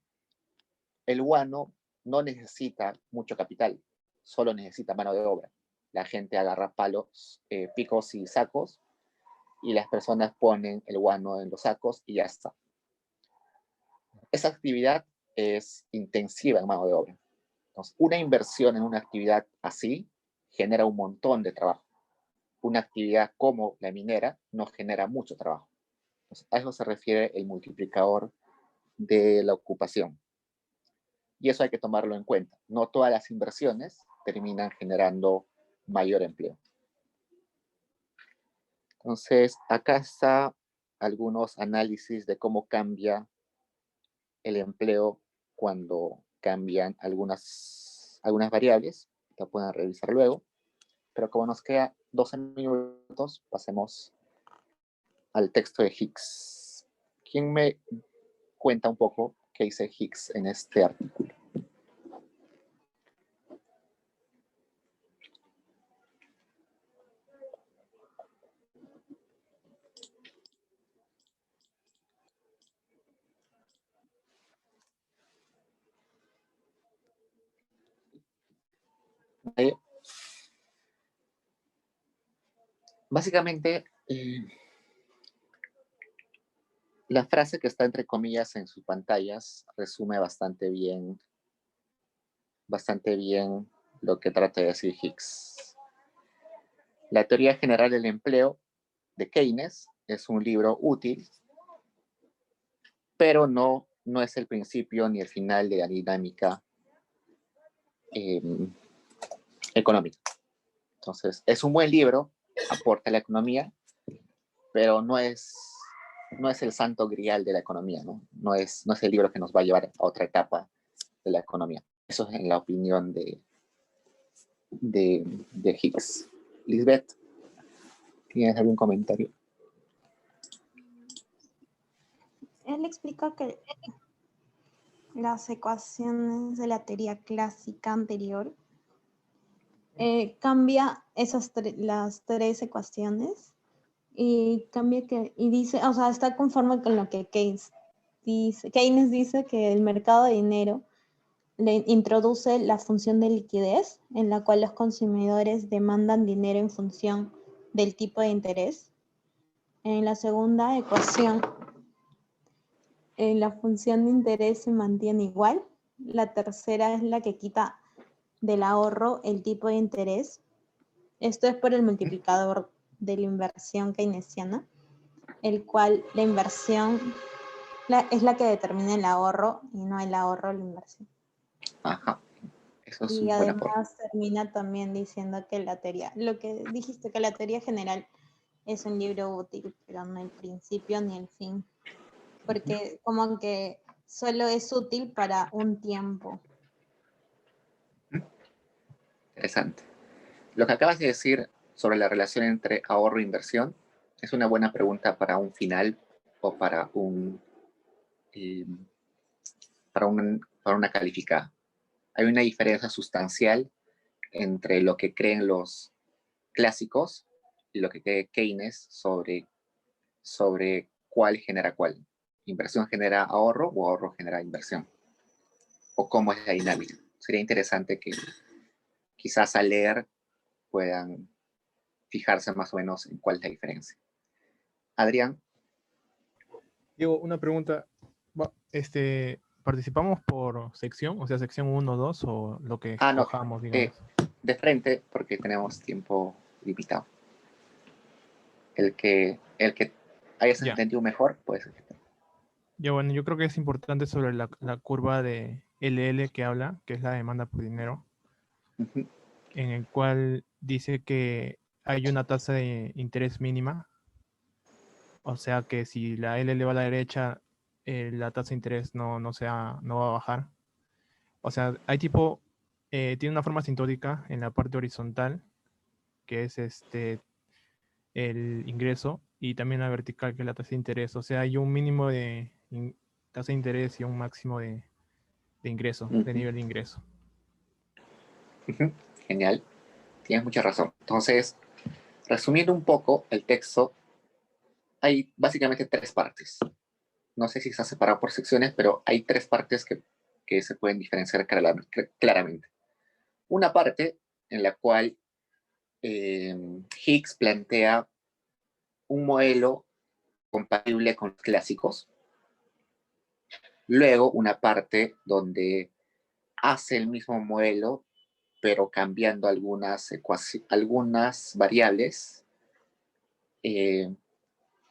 el guano no necesita mucho capital, solo necesita mano de obra. La gente agarra palos, picos y sacos, y las personas ponen el guano en los sacos y ya está. Esa actividad es intensiva en mano de obra. Entonces, una inversión en una actividad así genera un montón de trabajo. Una actividad como la minera no genera mucho trabajo. Entonces, a eso se refiere el multiplicador de la ocupación. Y eso hay que tomarlo en cuenta. No todas las inversiones terminan generando mayor empleo. Entonces, acá está algunos análisis de cómo cambia el empleo cuando cambian algunas variables. La pueden revisar luego. Pero como nos queda 12 minutos, pasemos al texto de Hicks. ¿Quién me cuenta un poco qué dice Hicks en este artículo? Básicamente, la frase que está entre comillas en sus pantallas resume bastante bien lo que trata de decir Hicks. La teoría general del empleo de Keynes es un libro útil, pero no es el principio ni el final de la dinámica económica. Entonces, es un buen libro, aporta a la economía, pero no es el santo grial de la economía, ¿no? No es el libro que nos va a llevar a otra etapa de la economía. Eso es en la opinión de Hicks. Lisbeth, ¿tienes algún comentario? Él explica que las ecuaciones de la teoría clásica anterior cambia las tres ecuaciones y dice, o sea, está conforme con lo que Keynes dice. Keynes dice que el mercado de dinero le introduce la función de liquidez, en la cual los consumidores demandan dinero en función del tipo de interés. En la segunda ecuación, la función de interés se mantiene igual. La tercera es la que quita del ahorro el tipo de interés. Esto es por el multiplicador de la inversión keynesiana, el cual la inversión es la que determina el ahorro y no el ahorro la inversión. Ajá. Eso es Y un buen aporte. además termina también diciendo que la teoría, lo que dijiste, que la teoría general es un libro útil, pero no el principio ni el fin. Porque como que solo es útil para un tiempo. Interesante. Lo que acabas de decir sobre la relación entre ahorro e inversión es una buena pregunta para un final o para una calificada. Hay una diferencia sustancial entre lo que creen los clásicos y lo que cree Keynes sobre cuál genera cuál. ¿Inversión genera ahorro o ahorro genera inversión? ¿O cómo es la dinámica? Sería interesante que quizás al leer puedan fijarse más o menos en cuál es la diferencia. Adrián. Diego, una pregunta. ¿Participamos por sección? O sea, sección 1, 2 o lo que escojamos, digamos. De frente, porque tenemos tiempo limitado. El que hayas entendido mejor, pues. Ya, bueno, yo creo que es importante sobre la curva de LL que habla, que es la demanda por dinero, en el cual dice que hay una tasa de interés mínima. O sea que si la LL va a la derecha, la tasa de interés no va a bajar. O sea, hay tiene una forma asintótica en la parte horizontal, que es el ingreso, y también la vertical, que es la tasa de interés. O sea, hay un mínimo de tasa de interés y un máximo de ingreso, de nivel de ingreso. Genial, tienes mucha razón. Entonces, resumiendo un poco el texto, hay básicamente tres partes. No sé si está separado por secciones, pero hay tres partes que se pueden diferenciar claramente. Una parte en la cual Hicks plantea un modelo compatible con los clásicos. Luego, una parte donde hace el mismo modelo, pero cambiando algunas variables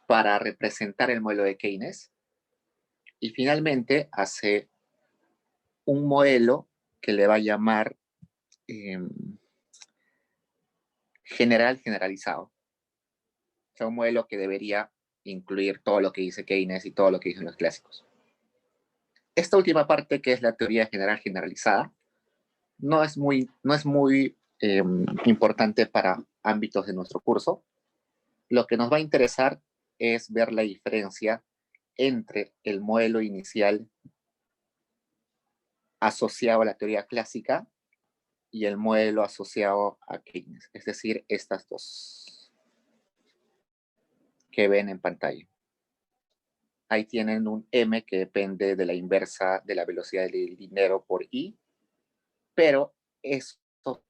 para representar el modelo de Keynes. Y finalmente hace un modelo que le va a llamar generalizado. O sea, un modelo que debería incluir todo lo que dice Keynes y todo lo que dicen los clásicos. Esta última parte, que es la teoría general generalizada, no es muy importante para ámbitos de nuestro curso. Lo que nos va a interesar es ver la diferencia entre el modelo inicial asociado a la teoría clásica y el modelo asociado a Keynes, es decir, estas dos que ven en pantalla. Ahí tienen un M que depende de la inversa de la velocidad del dinero por I, pero esto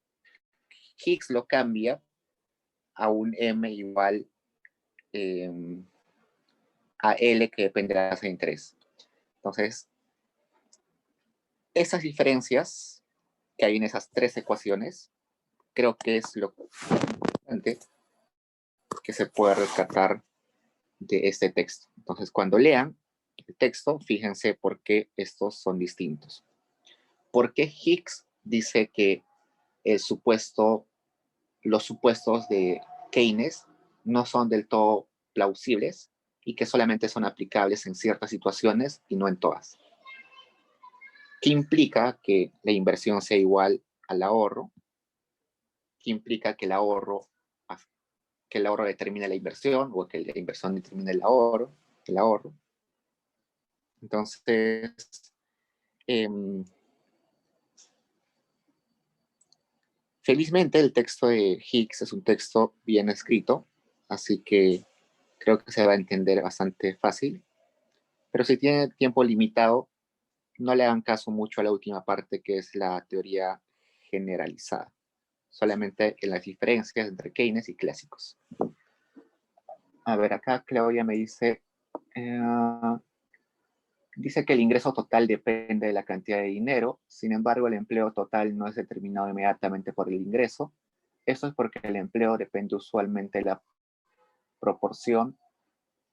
Higgs lo cambia a un M igual a L que depende de la tasa de interés. Entonces, esas diferencias que hay en esas tres ecuaciones, creo que es lo importante que se puede rescatar de este texto. Entonces, cuando lean el texto, fíjense por qué estos son distintos. ¿Por qué Higgs dice que los supuestos de Keynes no son del todo plausibles y que solamente son aplicables en ciertas situaciones y no en todas? ¿Qué implica que la inversión sea igual al ahorro? ¿Qué implica que el ahorro determine la inversión o que la inversión determine el ahorro? Entonces, felizmente el texto de Higgs es un texto bien escrito, así que creo que se va a entender bastante fácil. Pero si tiene tiempo limitado, no le hagan caso mucho a la última parte, que es la teoría generalizada. Solamente en las diferencias entre Keynes y clásicos. A ver, acá Claudia me dice, dice que el ingreso total depende de la cantidad de dinero, sin embargo el empleo total no es determinado inmediatamente por el ingreso. Esto es porque el empleo depende usualmente de la proporción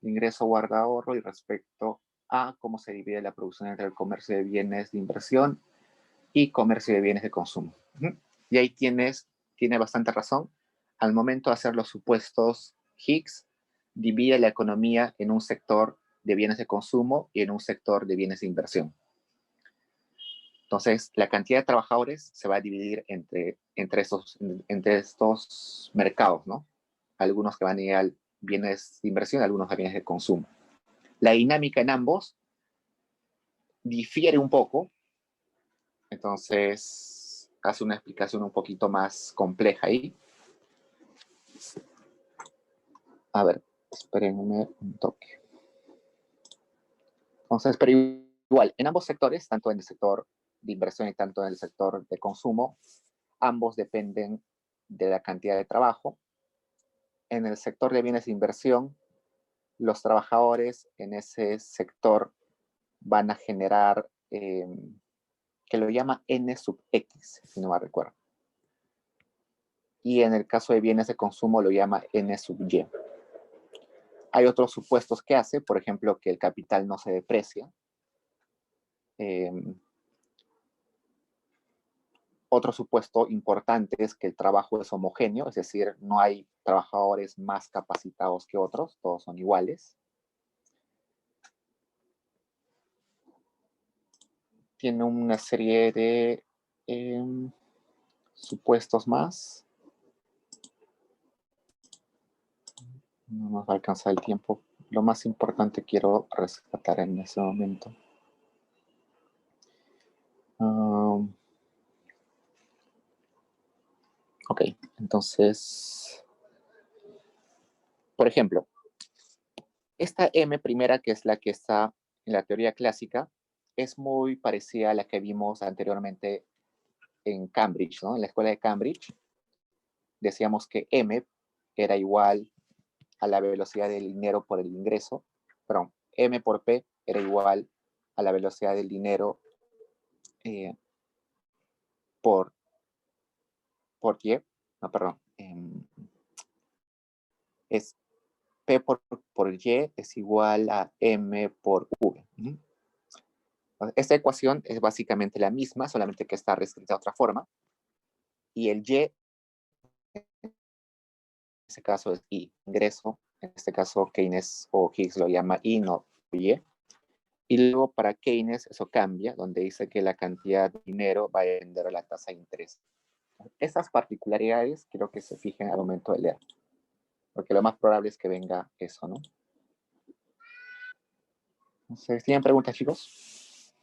ingreso guarda ahorro y respecto a cómo se divide la producción entre el comercio de bienes de inversión y comercio de bienes de consumo. Y ahí tiene bastante razón. Al momento de hacer los supuestos Higgs, divide la economía en un sector de bienes de consumo y en un sector de bienes de inversión. Entonces, la cantidad de trabajadores se va a dividir entre estos mercados, ¿no? Algunos que van a ir a bienes de inversión, algunos a bienes de consumo. La dinámica en ambos difiere un poco, entonces hace una explicación un poquito más compleja ahí. A ver, espérenme un toque. Entonces, pero igual, en ambos sectores, tanto en el sector de inversión y tanto en el sector de consumo, ambos dependen de la cantidad de trabajo. En el sector de bienes de inversión, los trabajadores en ese sector van a generar, que lo llama N sub X, si no me recuerdo. Y en el caso de bienes de consumo lo llama N sub Y. Hay otros supuestos que hace, por ejemplo, que el capital no se deprecia. Otro supuesto importante es que el trabajo es homogéneo, es decir, no hay trabajadores más capacitados que otros, todos son iguales. Tiene una serie de supuestos más. No nos va a alcanzar el tiempo. Lo más importante quiero rescatar en ese momento. Ok, entonces, por ejemplo, esta M primera, que es la que está en la teoría clásica, es muy parecida a la que vimos anteriormente en Cambridge, ¿no? En la escuela de Cambridge, decíamos que M era igual a la velocidad del dinero por el ingreso, perdón, M por P era igual a la velocidad del dinero por Y, no, perdón, es P por Y es igual a M por V. Esta ecuación es básicamente la misma, solamente que está reescrita de otra forma. Y el Y, en ese caso es I, ingreso En este caso, Keynes o Higgs lo llama I, no Y. Y luego para Keynes eso cambia, donde dice que la cantidad de dinero va a depender de la tasa de interés. Estas particularidades quiero que se fijen al momento de leer, porque lo más probable es que venga eso, ¿no? Entonces, ¿tienen preguntas, chicos?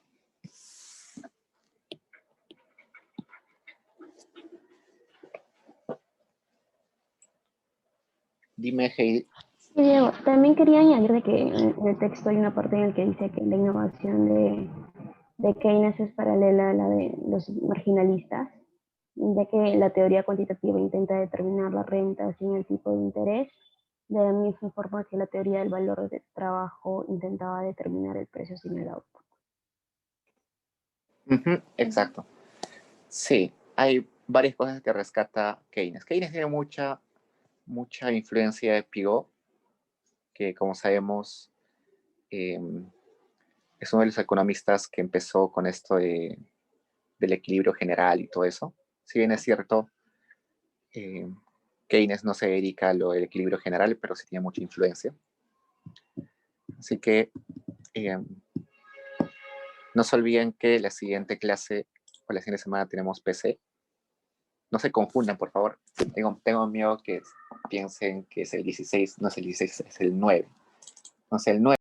Dime, Heidi. Sí, Diego, también quería añadir de que en el texto hay una parte en la que dice que la innovación de Keynes es paralela a la de los marginalistas, ya que la teoría cuantitativa intenta determinar la renta sin el tipo de interés, de la misma forma que la teoría del valor del trabajo intentaba determinar el precio sin el output. Exacto. Sí, hay varias cosas que rescata Keynes. Keynes tiene mucha influencia de Piaget, que como sabemos es uno de los economistas que empezó con esto del equilibrio general y todo eso. Si bien es cierto, Keynes no se dedica a lo del equilibrio general, pero sí tiene mucha influencia. Así que no se olviden que la siguiente clase o la siguiente semana tenemos PC. No se confundan, por favor. Tengo miedo que piensen que es el 16, no es el 16, es el 9. Entonces el 9